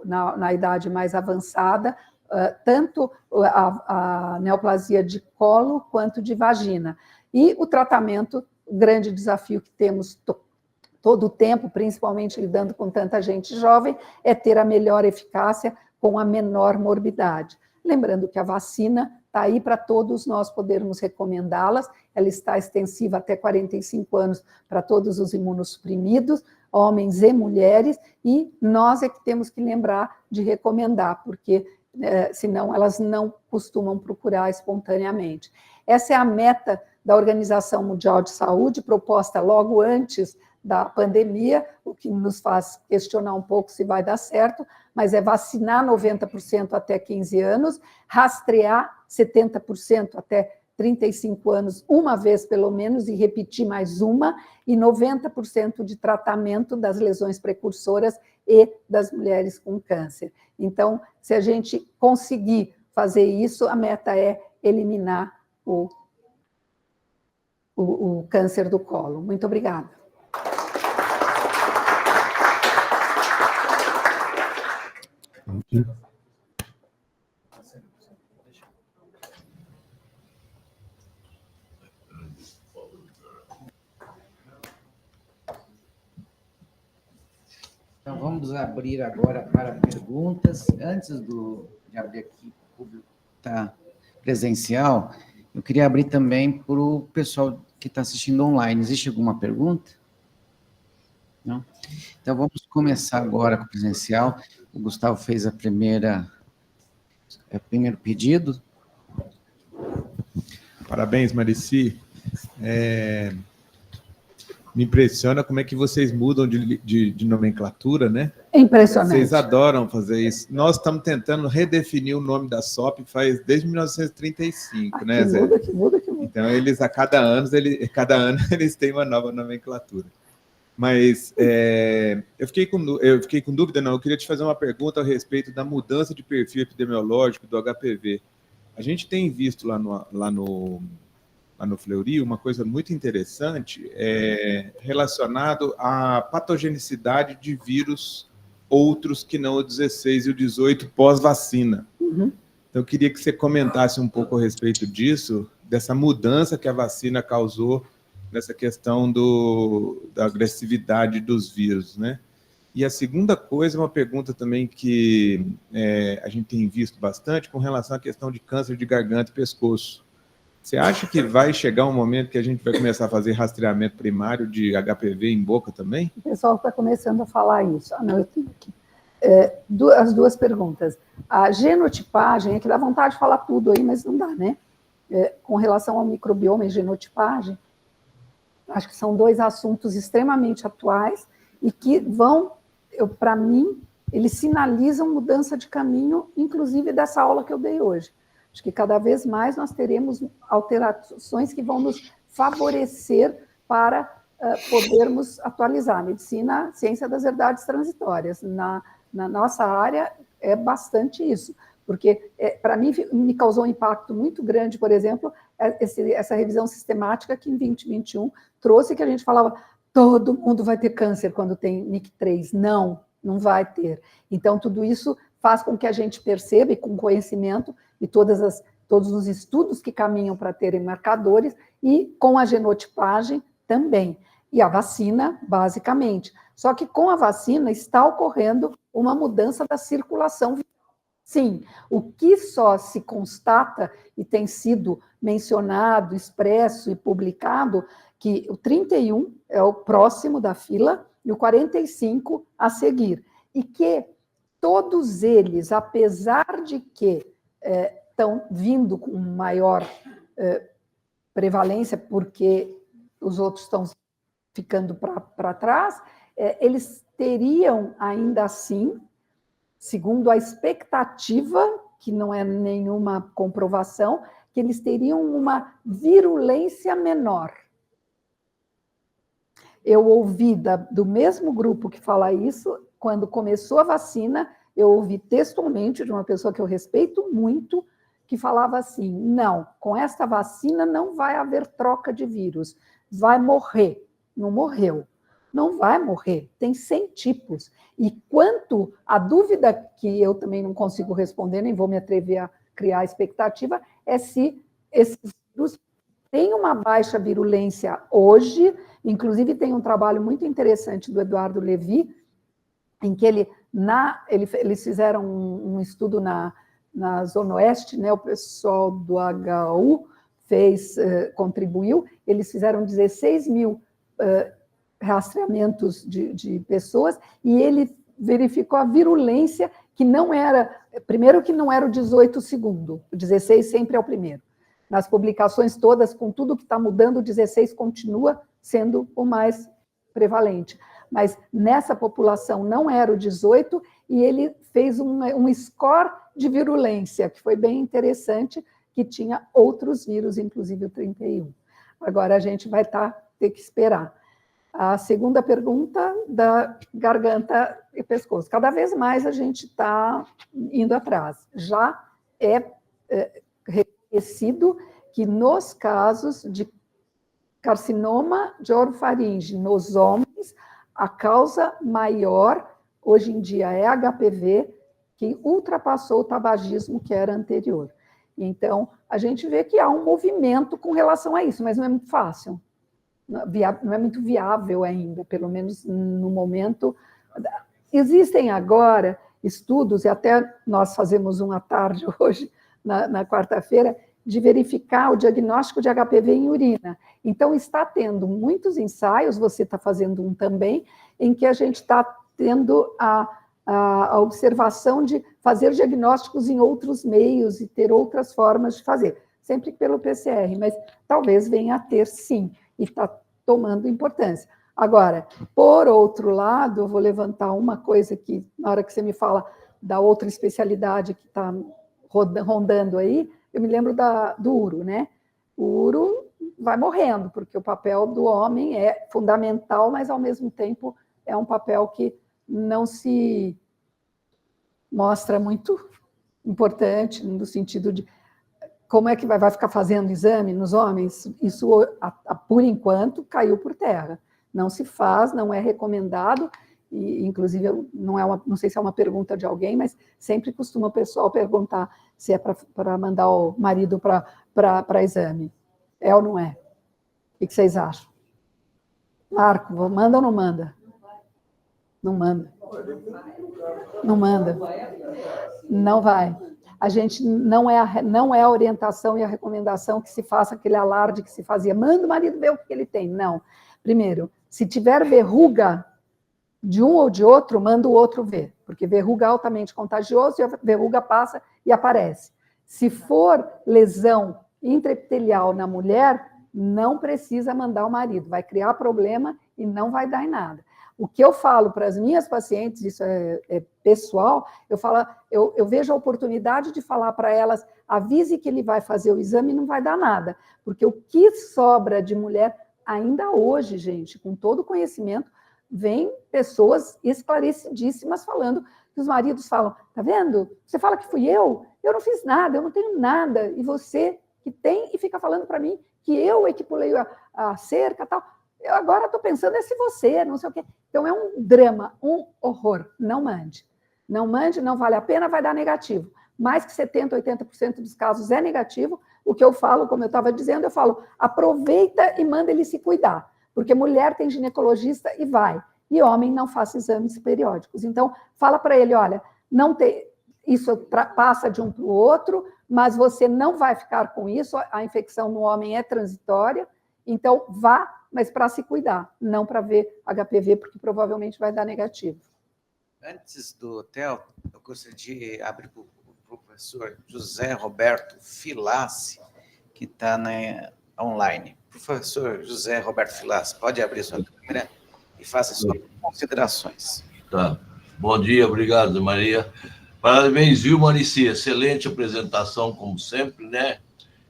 S2: na idade mais avançada, tanto a neoplasia de colo quanto de vagina. E o tratamento, o grande desafio que temos todo o tempo, principalmente lidando com tanta gente jovem, é ter a melhor eficácia com a menor morbidade. Lembrando que a vacina está aí para todos nós podermos recomendá-las, ela está extensiva até 45 anos para todos os imunossuprimidos, homens e mulheres, e nós é que temos que lembrar de recomendar, porque senão elas não costumam procurar espontaneamente. Essa é a meta da Organização Mundial de Saúde, proposta logo antes da pandemia, o que nos faz questionar um pouco se vai dar certo, mas é vacinar 90% até 15 anos, rastrear 70% até 35 anos, uma vez pelo menos, e repetir mais uma, e 90% de tratamento das lesões precursoras e das mulheres com câncer. Então, se a gente conseguir fazer isso, a meta é eliminar o câncer do colo. Muito obrigada.
S1: Então, vamos abrir agora para perguntas. Antes de abrir aqui, o público está presencial, eu queria abrir também para o pessoal que está assistindo online. Existe alguma pergunta? Não? Então, vamos começar agora com o presencial. O Gustavo fez o primeiro pedido.
S3: Parabéns, Marici. Me impressiona como é que vocês mudam de nomenclatura, né?
S2: É impressionante.
S3: Vocês adoram fazer isso. Nós estamos tentando redefinir o nome da SOP desde 1935, né, Zé?
S2: Que muda.
S3: Então, cada ano eles têm uma nova nomenclatura. Mas eu fiquei com dúvida, não. Eu queria te fazer uma pergunta a respeito da mudança de perfil epidemiológico do HPV. A gente tem visto lá no Fleury uma coisa muito interessante relacionado à patogenicidade de vírus outros que não o 16 e o 18 pós-vacina.
S2: Uhum.
S3: Então, eu queria que você comentasse um pouco a respeito disso, dessa mudança que a vacina causou nessa questão da agressividade dos vírus, né? E a segunda coisa, uma pergunta também que a gente tem visto bastante com relação à questão de câncer de garganta e pescoço. Você acha que vai chegar um momento que a gente vai começar a fazer rastreamento primário de HPV em boca também?
S2: O pessoal está começando a falar isso. Não, eu tenho aqui. As duas perguntas. A genotipagem, é que dá vontade de falar tudo aí, mas não dá, né? Com relação ao microbioma e genotipagem, acho que são dois assuntos extremamente atuais e que para mim, eles sinalizam mudança de caminho, inclusive dessa aula que eu dei hoje. Acho que cada vez mais nós teremos alterações que vão nos favorecer para podermos atualizar a medicina, a ciência das verdades transitórias. Na nossa área é bastante isso, porque para mim me causou um impacto muito grande, por exemplo, essa revisão sistemática que em 2021 trouxe, que a gente falava, todo mundo vai ter câncer quando tem NIC3. Não vai ter. Então, tudo isso faz com que a gente perceba, e com conhecimento, e todos os estudos que caminham para terem marcadores, e com a genotipagem também. E a vacina, basicamente. Só que com a vacina está ocorrendo uma mudança da circulação viral. Sim, o que só se constata, e tem sido mencionado, expresso e publicado, que o 31 é o próximo da fila e o 45 a seguir. E que todos eles, apesar de que estão vindo com maior prevalência, porque os outros estão ficando para trás, eles teriam ainda assim, segundo a expectativa, que não é nenhuma comprovação, que eles teriam uma virulência menor. Eu ouvi do mesmo grupo que fala isso, quando começou a vacina, eu ouvi textualmente de uma pessoa que eu respeito muito, que falava assim, não, com esta vacina não vai haver troca de vírus, vai morrer. Não morreu. Não vai morrer, tem 100 tipos. E quanto a dúvida que eu também não consigo responder, nem vou me atrever a criar expectativa, é se esses vírus têm uma baixa virulência hoje, inclusive tem um trabalho muito interessante do Eduardo Levy, em que eles fizeram um estudo na Zona Oeste, né, o pessoal do HU contribuiu, eles fizeram 16 mil rastreamentos de pessoas, e ele verificou a virulência, que não era, primeiro que não era o 18 segundo, o 16 sempre é o primeiro. Nas publicações todas, com tudo que está mudando, o 16 continua sendo o mais prevalente. Mas nessa população não era o 18, e ele fez um score de virulência, que foi bem interessante, que tinha outros vírus, inclusive o 31. Agora a gente vai ter que esperar. A segunda pergunta da garganta e pescoço. Cada vez mais a gente está indo atrás. Já é reconhecido que nos casos de carcinoma de orofaringe nos homens, a causa maior, hoje em dia, é HPV, que ultrapassou o tabagismo que era anterior. Então, a gente vê que há um movimento com relação a isso, mas não é muito fácil. Não é muito viável ainda, pelo menos no momento. Existem agora estudos, e até nós fazemos um à tarde hoje, na quarta-feira, de verificar o diagnóstico de HPV em urina. Então, está tendo muitos ensaios, você está fazendo um também, em que a gente está tendo a observação de fazer diagnósticos em outros meios e ter outras formas de fazer, sempre pelo PCR, mas talvez venha a ter sim, e está tomando importância. Agora, por outro lado, eu vou levantar uma coisa que, na hora que você me fala da outra especialidade que está rondando aí, eu me lembro do uro, né? O uro vai morrendo, porque o papel do homem é fundamental, mas, ao mesmo tempo, é um papel que não se mostra muito importante, no sentido de como é que vai ficar fazendo exame nos homens? Isso, por enquanto, caiu por terra. Não se faz, não é recomendado, e, inclusive, não sei se é uma pergunta de alguém, mas sempre costuma o pessoal perguntar se é para mandar o marido para exame. É ou não é? O que vocês acham? Marco, manda ou não manda? Não manda. Não manda. Não vai. A gente não é a orientação e a recomendação que se faça aquele alarde que se fazia. Manda o marido ver o que ele tem. Não. Primeiro, se tiver verruga de um ou de outro, manda o outro ver, porque verruga é altamente contagioso e a verruga passa e aparece. Se for lesão intraepitelial na mulher, não precisa mandar o marido, vai criar problema e não vai dar em nada. O que eu falo para as minhas pacientes, isso é pessoal, eu vejo a oportunidade de falar para elas, avise que ele vai fazer o exame e não vai dar nada, porque o que sobra de mulher, ainda hoje, gente, com todo o conhecimento, vem pessoas esclarecidíssimas falando, que os maridos falam, tá vendo? Você fala que fui eu não fiz nada, eu não tenho nada, e você que tem, e fica falando para mim que eu é que pulei a cerca e tal. Eu agora estou pensando se você, não sei o quê. Então, é um drama, um horror. Não mande. Não mande, não vale a pena, vai dar negativo. Mais que 70%, 80% dos casos é negativo. O que eu falo, como eu estava dizendo, eu falo, aproveita e manda ele se cuidar. Porque mulher tem ginecologista e vai. E homem não faça exames periódicos. Então, fala para ele, olha, não tem, isso passa de um para o outro, mas você não vai ficar com isso, a infecção no homem é transitória, então vá, mas para se cuidar, não para ver HPV, porque provavelmente vai dar negativo.
S1: Antes do hotel, eu gostaria de abrir para o professor José Roberto Filassi, que está online. Professor José Roberto Filassi, pode abrir sua câmera e faça suas considerações.
S4: Tá. Bom dia, obrigado, Maria. Parabéns, viu, Marici? Excelente apresentação, como sempre, né?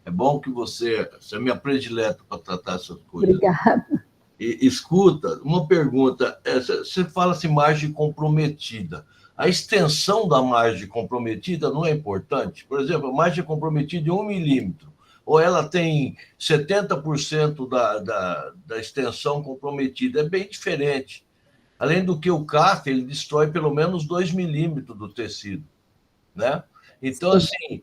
S4: É bom que você é minha predileta para tratar essas coisas.
S2: Obrigada.
S4: E, escuta, uma pergunta. Você fala assim, imagem comprometida. a extensão da margem comprometida não é importante? Por exemplo, a margem comprometida de 1 milímetro, ou ela tem 70% da extensão comprometida, é bem diferente. Além do que o CAF, ele destrói pelo menos 2 milímetros do tecido, né? Então, assim,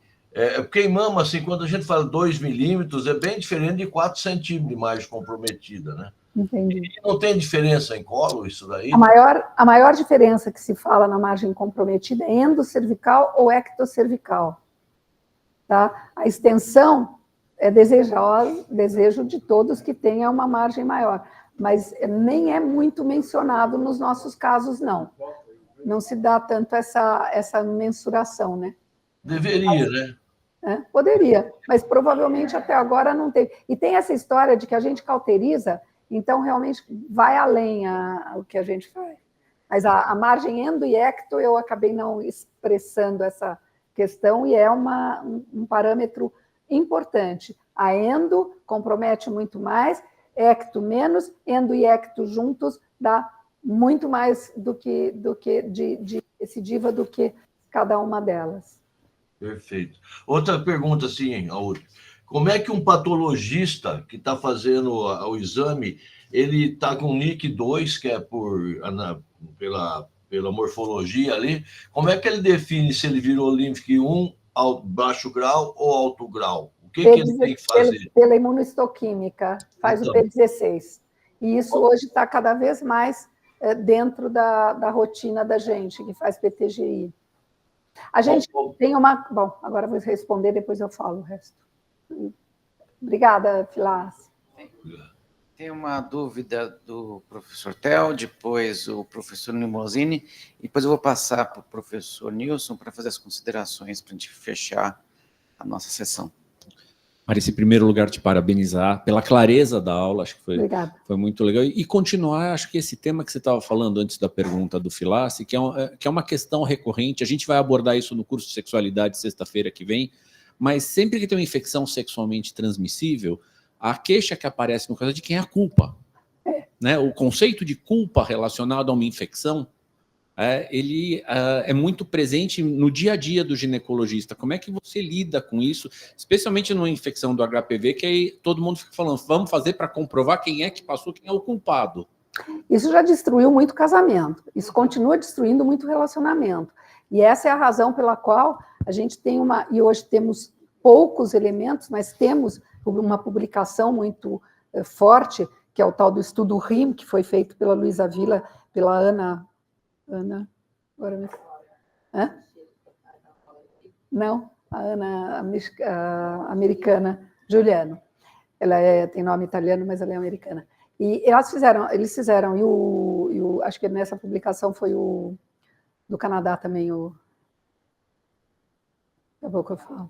S4: queimamos, assim, quando a gente fala 2 milímetros, é bem diferente de 4 centímetros de margem comprometida, né?
S2: Entendi.
S4: E não tem diferença em colo isso daí?
S2: A maior diferença que se fala na margem comprometida é endocervical ou ectocervical. Tá? A extensão é desejo de todos que tenha uma margem maior, mas nem é muito mencionado nos nossos casos, não. Não se dá tanto essa mensuração, né?
S4: Deveria, né?
S2: Poderia, mas provavelmente até agora não tem. E tem essa história de que a gente cauteriza, então realmente vai além o que a gente faz. Mas a margem endo e ecto eu acabei não expressando essa questão e é um parâmetro importante. A endo compromete muito mais, ecto menos, endo e ecto juntos dá muito mais de recidiva do que cada uma delas.
S4: Perfeito. Outra pergunta, assim, Auri. Como é que um patologista que está fazendo o exame, ele está com NIC 2, que é pela morfologia ali, como é que ele define se ele virou LIMFIC 1, baixo grau ou alto grau? O que ele tem que fazer?
S2: Pela imunohistoquímica, faz
S4: então,
S2: o P16. E isso hoje está cada vez mais dentro da rotina da gente, que faz PTGI. A gente tem uma... Bom, agora eu vou responder, depois eu falo o resto. Obrigada, Filas.
S1: Tem uma dúvida do professor Theo, depois o professor Nimosini, e depois eu vou passar para o professor Nilson para fazer as considerações para a gente fechar a nossa sessão.
S5: Marisa, em primeiro lugar, te parabenizar pela clareza da aula, acho que foi muito legal. E continuar, acho que esse tema que você estava falando antes da pergunta do Filassi, que é uma questão recorrente, a gente vai abordar isso no curso de sexualidade sexta-feira que vem, mas sempre que tem uma infecção sexualmente transmissível, a queixa que aparece no caso é de quem é a culpa. Né? O conceito de culpa relacionado a uma infecção, ele é muito presente no dia a dia do ginecologista. Como é que você lida com isso, especialmente numa infecção do HPV, que aí todo mundo fica falando, vamos fazer para comprovar quem é que passou, quem é o culpado.
S2: Isso já destruiu muito casamento, isso continua destruindo muito relacionamento. E essa é a razão pela qual a gente tem e hoje temos poucos elementos, mas temos uma publicação muito forte, que é o tal do estudo RIM, que foi feito pela Luísa Villa, pela Ana, agora não, a Ana a americana, Giuliano. Ela tem nome italiano, mas ela é americana. E eles fizeram, e acho que nessa publicação foi o do Canadá também, daqui a pouco eu falo.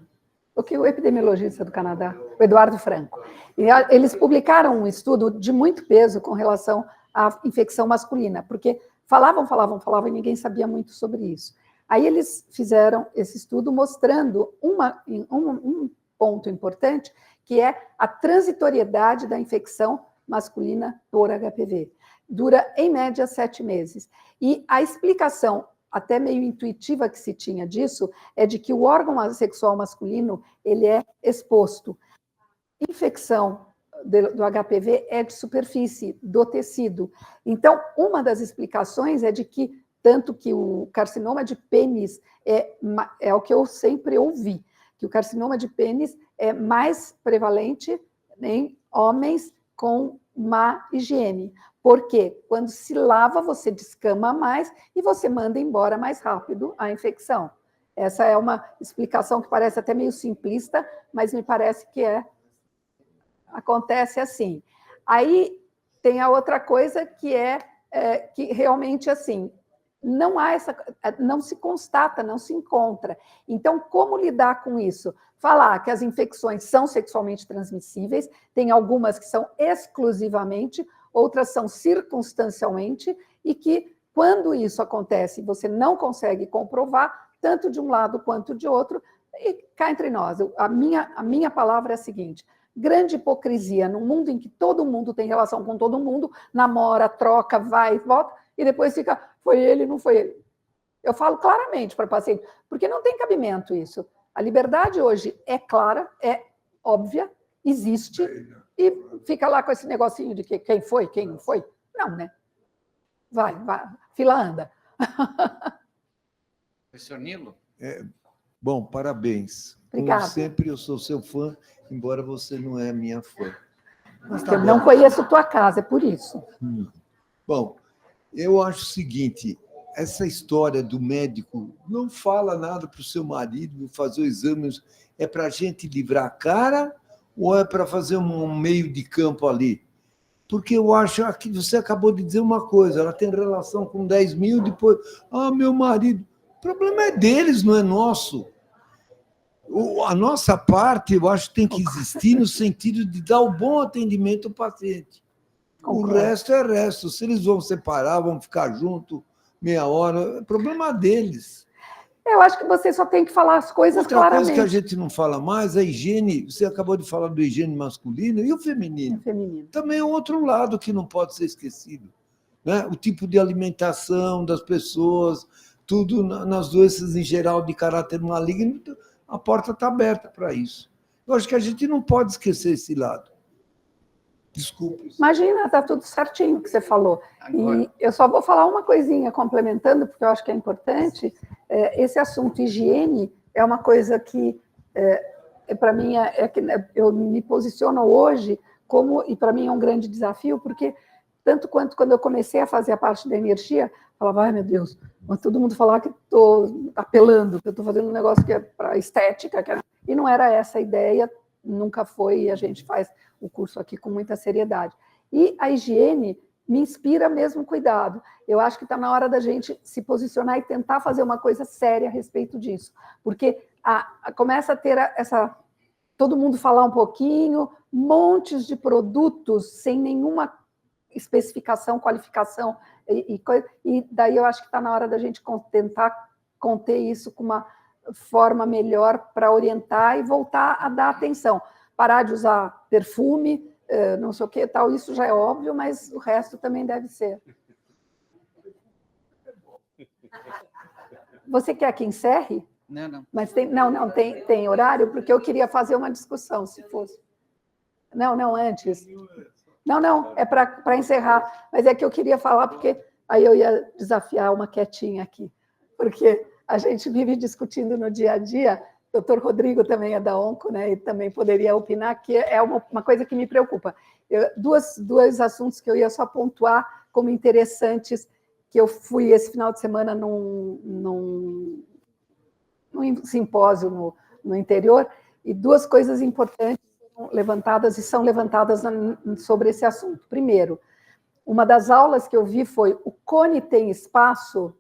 S2: O epidemiologista do Canadá, o Eduardo Franco. E eles publicaram um estudo de muito peso com relação à infecção masculina, porque falavam e ninguém sabia muito sobre isso. Aí eles fizeram esse estudo mostrando um ponto importante, que é a transitoriedade da infecção masculina por HPV. Dura, em média, 7 meses. E a explicação, até meio intuitiva que se tinha disso, é de que o órgão sexual masculino ele é exposto. A infecção do HPV é de superfície, do tecido. Então, uma das explicações é de que, tanto que o carcinoma de pênis é o que eu sempre ouvi, que o carcinoma de pênis é mais prevalente em homens com má higiene. Porque quando se lava, você descama mais e você manda embora mais rápido a infecção. Essa é uma explicação que parece até meio simplista, mas me parece que acontece assim. Aí tem a outra coisa que que realmente assim, não se constata, não se encontra. Então, como lidar com isso? Falar que as infecções são sexualmente transmissíveis, tem algumas que são exclusivamente, outras são circunstancialmente, e que, quando isso acontece, você não consegue comprovar, tanto de um lado quanto de outro, e cá entre nós, a minha palavra é a seguinte: grande hipocrisia num mundo em que todo mundo tem relação com todo mundo, namora, troca, vai e volta, e depois fica, foi ele, não foi ele. Eu falo claramente para o paciente, porque não tem cabimento isso. A liberdade hoje é clara, é óbvia, existe, e fica lá com esse negocinho de que quem foi, quem não foi. Não, né? Vai, fila anda.
S1: Professor Nilo?
S6: Bom, parabéns.
S2: Obrigada.
S6: Como sempre, eu sou seu fã, embora você não é minha fã. Mas
S2: Eu não conheço tua casa, é por isso.
S6: Bom, eu acho o seguinte, essa história do médico não fala nada para o seu marido fazer o exame, é para a gente livrar a cara ou é para fazer um meio de campo ali? Porque eu acho que você acabou de dizer uma coisa, ela tem relação com 10 mil, depois, meu marido. O problema é deles, não é nosso. A nossa parte, eu acho que tem que existir no sentido de dar o bom atendimento ao paciente. O resto é resto. Se eles vão separar, vão ficar juntos meia hora, é problema deles.
S2: Eu acho que você só tem que falar as coisas claramente.
S6: Outra coisa que a gente não fala mais, a higiene, você acabou de falar do higiene masculino e o feminino. Também é outro lado que não pode ser esquecido. Né? O tipo de alimentação das pessoas, tudo nas doenças em geral de caráter maligno, a porta está aberta para isso. Eu acho que a gente não pode esquecer esse lado. Desculpe.
S2: Imagina, está tudo certinho o que você falou. Agora. E eu só vou falar uma coisinha complementando, porque eu acho que é importante. Esse assunto higiene é uma coisa que, para mim, que eu me posiciono hoje como, e para mim é um grande desafio, porque tanto quanto quando eu comecei a fazer a parte da energia, falava, ai meu Deus, mas todo mundo falar que estou apelando, que eu estou fazendo um negócio que é para estética, e não era essa a ideia, nunca foi, e a gente faz o curso aqui com muita seriedade. E a higiene me inspira mesmo cuidado. Eu acho que está na hora da gente se posicionar e tentar fazer uma coisa séria a respeito disso, porque começa a ter todo mundo falar um pouquinho, montes de produtos sem nenhuma especificação, qualificação, e daí eu acho que está na hora da gente tentar conter isso com uma forma melhor para orientar e voltar a dar atenção. Parar de usar perfume, não sei o que tal, isso já é óbvio, mas o resto também deve ser. Você quer que encerre?
S1: Não.
S2: Mas tem horário, porque eu queria fazer uma discussão, se fosse. Não, antes. Não, é para encerrar, mas é que eu queria falar, porque aí eu ia desafiar uma quietinha aqui, porque a gente vive discutindo no dia a dia. O doutor Rodrigo também é da ONCO, né, e também poderia opinar, que é uma coisa que me preocupa. Dois assuntos que eu ia só pontuar como interessantes, que eu fui esse final de semana num simpósio no interior, e duas coisas importantes levantadas e são levantadas sobre esse assunto. Primeiro, uma das aulas que eu vi foi o cone tem espaço,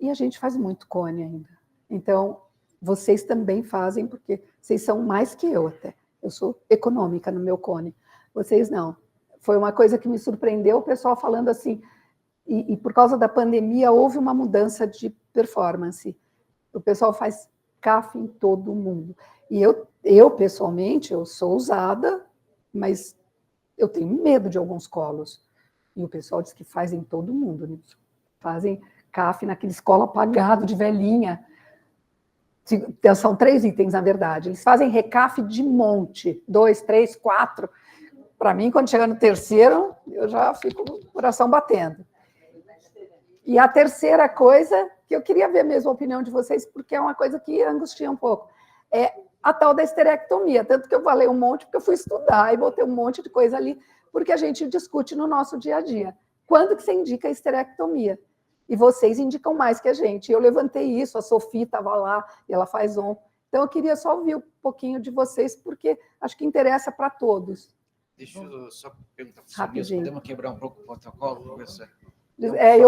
S2: e a gente faz muito cone ainda. Então, vocês também fazem, porque vocês são mais que eu até. Eu sou econômica no meu cone. Vocês não. Foi uma coisa que me surpreendeu, o pessoal falando assim, e por causa da pandemia houve uma mudança de performance. O pessoal faz CAF em todo mundo. E eu pessoalmente, eu sou usada, mas eu tenho medo de alguns colos. E o pessoal diz que faz em todo mundo. Né? Fazem CAF naquele colo apagado de velhinha. São 3 itens, na verdade. Eles fazem recaf de monte, 2, 3, 4. Para mim, quando chega no terceiro, eu já fico com o coração batendo. E a terceira coisa, que eu queria ver mesmo a opinião de vocês, porque é uma coisa que angustia um pouco, é a tal da esterectomia. Tanto que eu falei um monte, porque eu fui estudar e botei um monte de coisa ali, porque a gente discute no nosso dia a dia. Quando que você indica a esterectomia? E vocês indicam mais que a gente. Eu levantei isso, a Sofia estava lá, e ela faz on. Então, eu queria só ouvir um pouquinho de vocês, porque acho que interessa para todos.
S1: Deixa eu só perguntar para o senhor, podemos quebrar um pouco o protocolo, professor?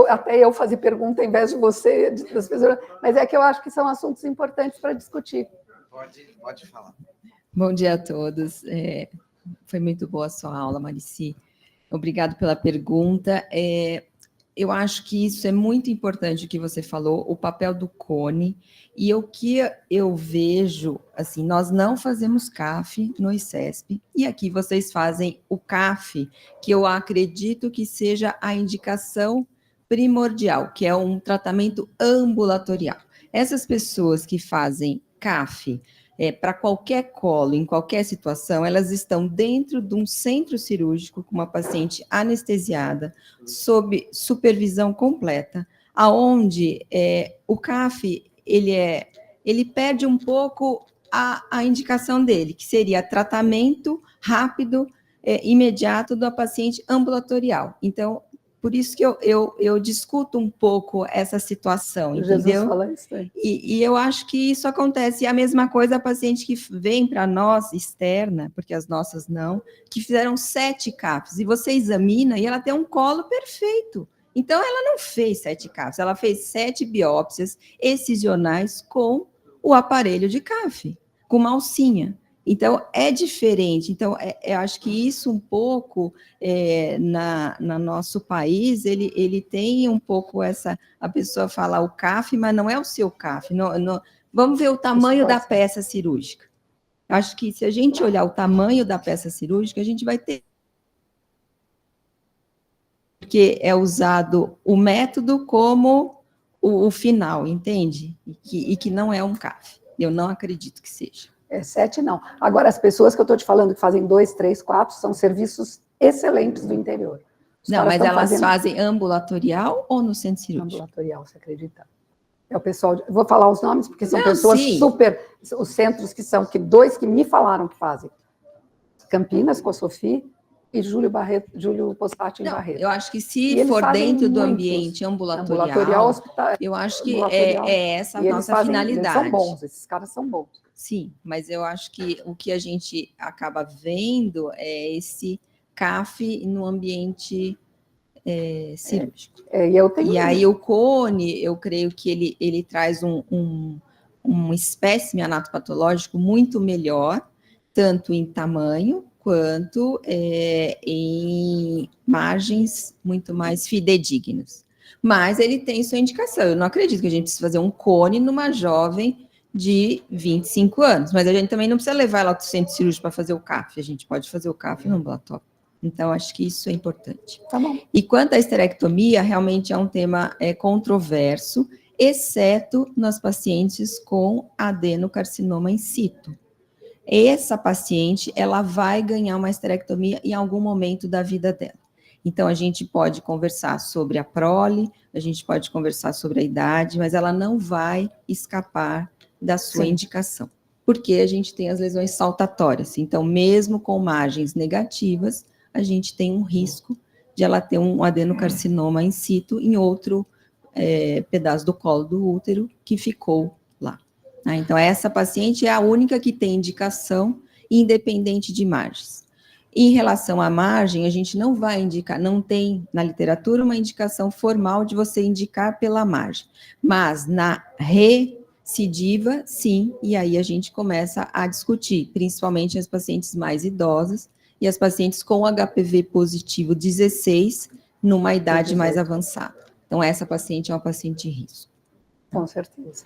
S2: Até eu fazer pergunta em vez de você, das pessoas, mas é que eu acho que são assuntos importantes para discutir.
S1: Pode falar.
S7: Bom dia a todos. Foi muito boa a sua aula, Marici. Obrigado pela pergunta. Eu acho que isso é muito importante o que você falou, o papel do cone, e o que eu vejo, assim, nós não fazemos CAF no ICESP, e aqui vocês fazem o CAF, que eu acredito que seja a indicação primordial, que é um tratamento ambulatorial. Essas pessoas que fazem CAF para qualquer colo, em qualquer situação, elas estão dentro de um centro cirúrgico com uma paciente anestesiada, sob supervisão completa, aonde o CAF ele perde um pouco a indicação dele, que seria tratamento rápido, imediato da paciente ambulatorial. Então, por isso que eu discuto um pouco essa situação, entendeu?
S2: Jesus fala isso aí.
S7: E eu acho que isso acontece. E a mesma coisa a paciente que vem para nós, externa, porque as nossas não, que fizeram 7 CAFs, e você examina e ela tem um colo perfeito. Então, ela não fez 7 CAFs, ela fez 7 biópsias excisionais com o aparelho de CAF, com uma alcinha. Então, é diferente. Então, eu acho que isso um pouco, no nosso país, ele tem um pouco a pessoa fala o CAF, mas não é o seu CAF. Vamos ver o tamanho da peça cirúrgica. Acho que se a gente olhar o tamanho da peça cirúrgica, a gente vai ter... Porque é usado o método como o final, entende? E que não é um CAF. Eu não acredito que seja.
S2: 7 não. Agora, as pessoas que eu estou te falando que fazem 2, 3, 4, são serviços excelentes do interior.
S7: Não, mas elas fazem ambulatorial ou no centro cirúrgico?
S2: Ambulatorial, você acredita? É o pessoal... Vou falar os nomes, porque são pessoas super... Os centros que são... 2 que me falaram que fazem. Campinas, com a Sophie, e Júlio Postati em Barreto.
S7: Eu acho que se for dentro do ambiente ambulatorial, hospital, eu acho que é essa a nossa finalidade.
S2: Eles são bons, esses caras são bons.
S7: Sim, mas eu acho que o que a gente acaba vendo é esse CAF no ambiente cirúrgico. E aí o cone, eu creio que ele traz um espécime anatopatológico muito melhor, tanto em tamanho, quanto em margens muito mais fidedignas. Mas ele tem sua indicação. Eu não acredito que a gente precise fazer um cone numa jovem de 25 anos, mas a gente também não precisa levar ela para o centro cirúrgico para fazer o CAF, a gente pode fazer o CAF no ambulatório. Então, acho que isso é importante.
S2: Tá bom.
S7: E quanto à esterectomia, realmente é um tema controverso, exceto nas pacientes com adenocarcinoma in situ. Essa paciente, ela vai ganhar uma esterectomia em algum momento da vida dela. Então, a gente pode conversar sobre a prole, a gente pode conversar sobre a idade, mas ela não vai escapar da sua indicação, porque a gente tem as lesões saltatórias. Então, mesmo com margens negativas, a gente tem um risco de ela ter um adenocarcinoma in situ em outro pedaço do colo do útero que ficou lá. Então, essa paciente é a única que tem indicação independente de margens. Em relação à margem, a gente não vai indicar, não tem na literatura uma indicação formal de você indicar pela margem, mas na recidiva, sim, e aí a gente começa a discutir, principalmente as pacientes mais idosas e as pacientes com HPV positivo 16, numa idade mais avançada. Então, essa paciente é uma paciente de risco.
S2: Com certeza.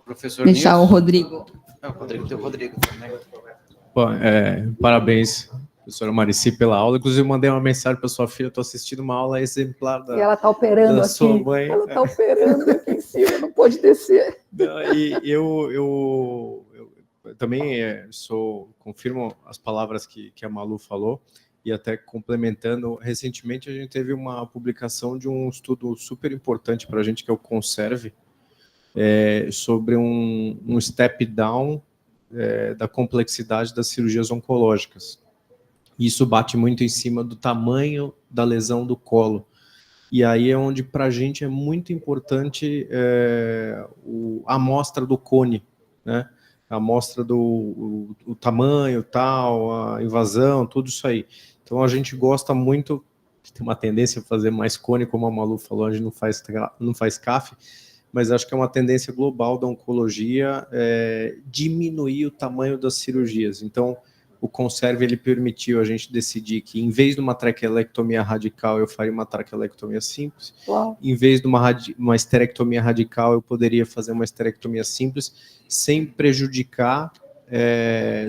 S1: Professor
S7: Deixar
S1: Nilson.
S7: o Rodrigo.
S1: O Rodrigo também.
S8: Bom, parabéns, professora Marici, pela aula. Inclusive, mandei uma mensagem para sua filha, estou assistindo uma aula exemplar
S2: e ela está operando
S8: da
S2: aqui.
S8: Sua mãe.
S2: Ela está operando aqui em cima, não pode descer.
S8: E eu também confirmo as palavras que a Malu falou, e até complementando, recentemente a gente teve uma publicação de um estudo super importante para a gente, que é o Conserve, sobre um step down da complexidade das cirurgias oncológicas. Isso bate muito em cima do tamanho da lesão do colo. E aí é onde, para a gente, é muito importante a amostra do cone, né? A amostra do tamanho, tal, a invasão, tudo isso aí. Então, a gente gosta muito, tem uma tendência a fazer mais cone, como a Malu falou, a gente não faz CAF, mas acho que é uma tendência global da oncologia diminuir o tamanho das cirurgias. Então, o Conserve, ele permitiu a gente decidir que, em vez de uma traqueolectomia radical, eu faria uma traqueolectomia simples.
S2: Uau.
S8: Em vez de uma esterectomia radical, eu poderia fazer uma esterectomia simples, sem prejudicar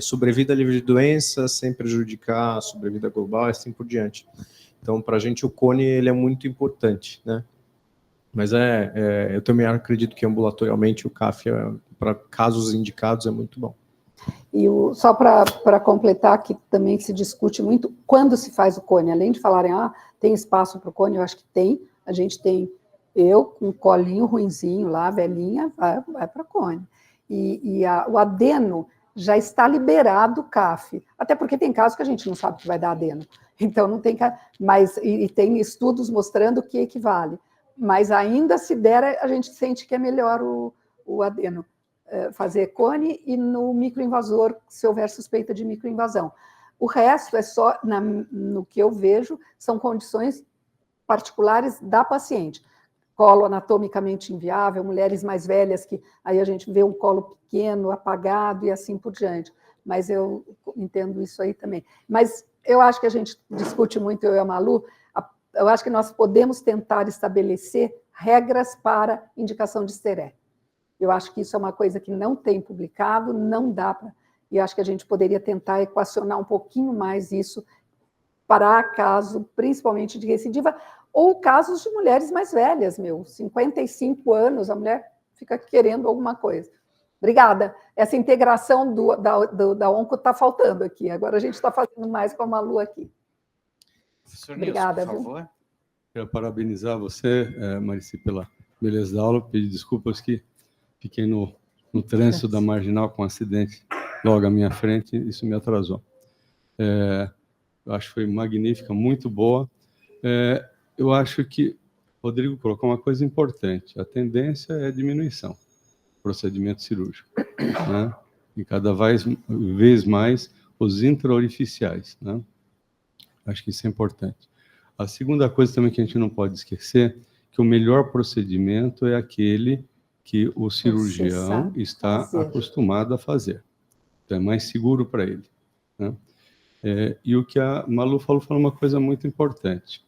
S8: sobrevida livre de doença, sem prejudicar a sobrevida global, e assim por diante. Então, para a gente, o cone ele é muito importante, né? Mas eu também acredito que ambulatorialmente o CAF, para casos indicados, é muito bom.
S2: E só para completar, que também se discute muito, quando se faz o cone, além de falarem, tem espaço para o cone, eu acho que tem, a gente tem, eu com um colinho ruinzinho lá, velhinha, vai para cone. O adeno já está liberado o CAF, até porque tem casos que a gente não sabe que vai dar adeno, então não tem, mas e tem estudos mostrando que equivale, mas ainda se der, a gente sente que é melhor o adeno. Fazer cone e no microinvasor, se houver suspeita de microinvasão. O resto é só, no que eu vejo, são condições particulares da paciente. Colo anatomicamente inviável, mulheres mais velhas, que aí a gente vê um colo pequeno, apagado e assim por diante. Mas eu entendo isso aí também. Mas eu acho que a gente discute muito, eu e a Malu, eu acho que nós podemos tentar estabelecer regras para indicação de esteré. Eu acho que isso é uma coisa que não tem publicado, não dá para... E acho que a gente poderia tentar equacionar um pouquinho mais isso para caso, principalmente de recidiva, ou casos de mulheres mais velhas, 55 anos, a mulher fica querendo alguma coisa. Obrigada. Essa integração da onco está faltando aqui. Agora a gente está fazendo mais com a Malu aqui. Obrigada,
S9: Nilson, por favor.
S2: Viu?
S9: Quero parabenizar você, Marici, pela beleza da aula, pedir desculpas que fiquei no trânsito da Marginal com um acidente logo à minha frente, isso me atrasou. Eu acho que foi magnífica, muito boa. Eu acho que o Rodrigo colocou uma coisa importante, a tendência é a diminuição do procedimento cirúrgico, né? E cada vez mais os intraorificiais, né? Acho que isso é importante. A segunda coisa também que a gente não pode esquecer, que o melhor procedimento é aquele que o cirurgião está acostumado a fazer. Então, é mais seguro para ele, né? E o que a Malu falou uma coisa muito importante.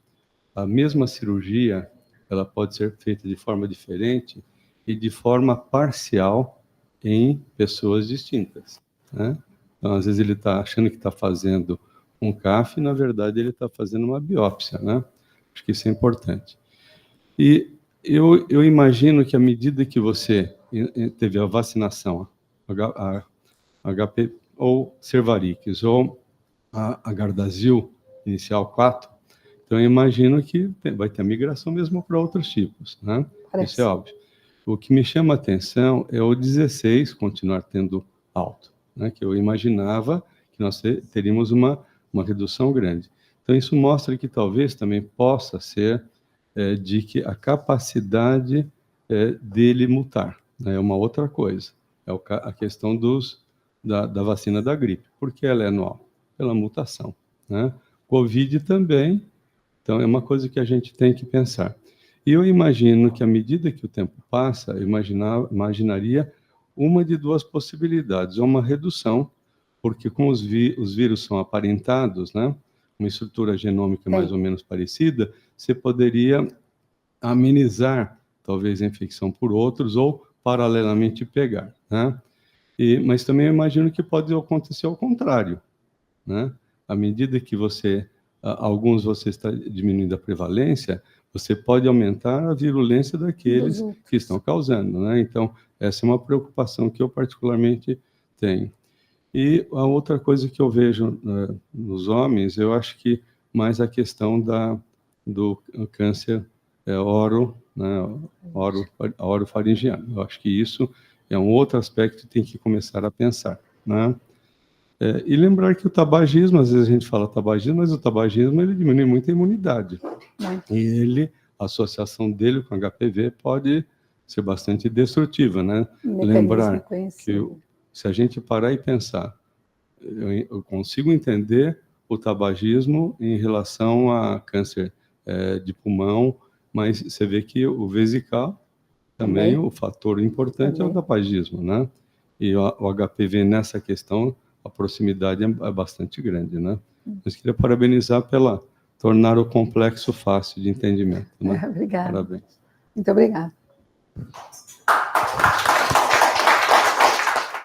S9: A mesma cirurgia, ela pode ser feita de forma diferente e de forma parcial em pessoas distintas, né? Então, às vezes ele está achando que está fazendo um CAF e, na verdade, ele está fazendo uma biópsia, né? Acho que isso é importante. E eu imagino que à medida que você teve a vacinação, a HP ou Cervarix, ou a Gardasil inicial 4, então eu imagino que vai ter a migração mesmo para outros tipos, né? Isso é óbvio. O que me chama a atenção é o 16 continuar tendo alto, né? Que eu imaginava que nós teríamos uma redução grande. Então isso mostra que talvez também possa ser de que a capacidade dele mutar, né, é uma outra coisa. É a questão da vacina da gripe. Por que ela é anual? Pela mutação, né? Covid também, então é uma coisa que a gente tem que pensar. E eu imagino que à medida que o tempo passa, eu imaginaria uma de duas possibilidades, ou uma redução, porque como os vírus são aparentados, né, uma estrutura genômica mais ou menos parecida, você poderia amenizar, talvez, a infecção por outros, ou paralelamente pegar, né? Mas também eu imagino que pode acontecer ao contrário, né? À medida que alguns você está diminuindo a prevalência, você pode aumentar a virulência daqueles que estão causando, né? Então, essa é uma preocupação que eu particularmente tenho. E a outra coisa que eu vejo nos homens, eu acho que mais a questão do câncer orofaringiano. Eu acho que isso é um outro aspecto que tem que começar a pensar, né? E lembrar que o tabagismo, às vezes a gente fala tabagismo, mas o tabagismo ele diminui muito a imunidade. E a associação dele com HPV pode ser bastante destrutiva, né? Lembrar que se a gente parar e pensar, eu consigo entender o tabagismo em relação a câncer de pulmão, mas você vê que o vesical também o fator importante é o tabagismo, né? E o HPV nessa questão, a proximidade é bastante grande, né? Mas queria parabenizar pela tornar o complexo fácil de entendimento, né?
S2: Obrigada.
S9: Parabéns.
S2: Muito obrigada.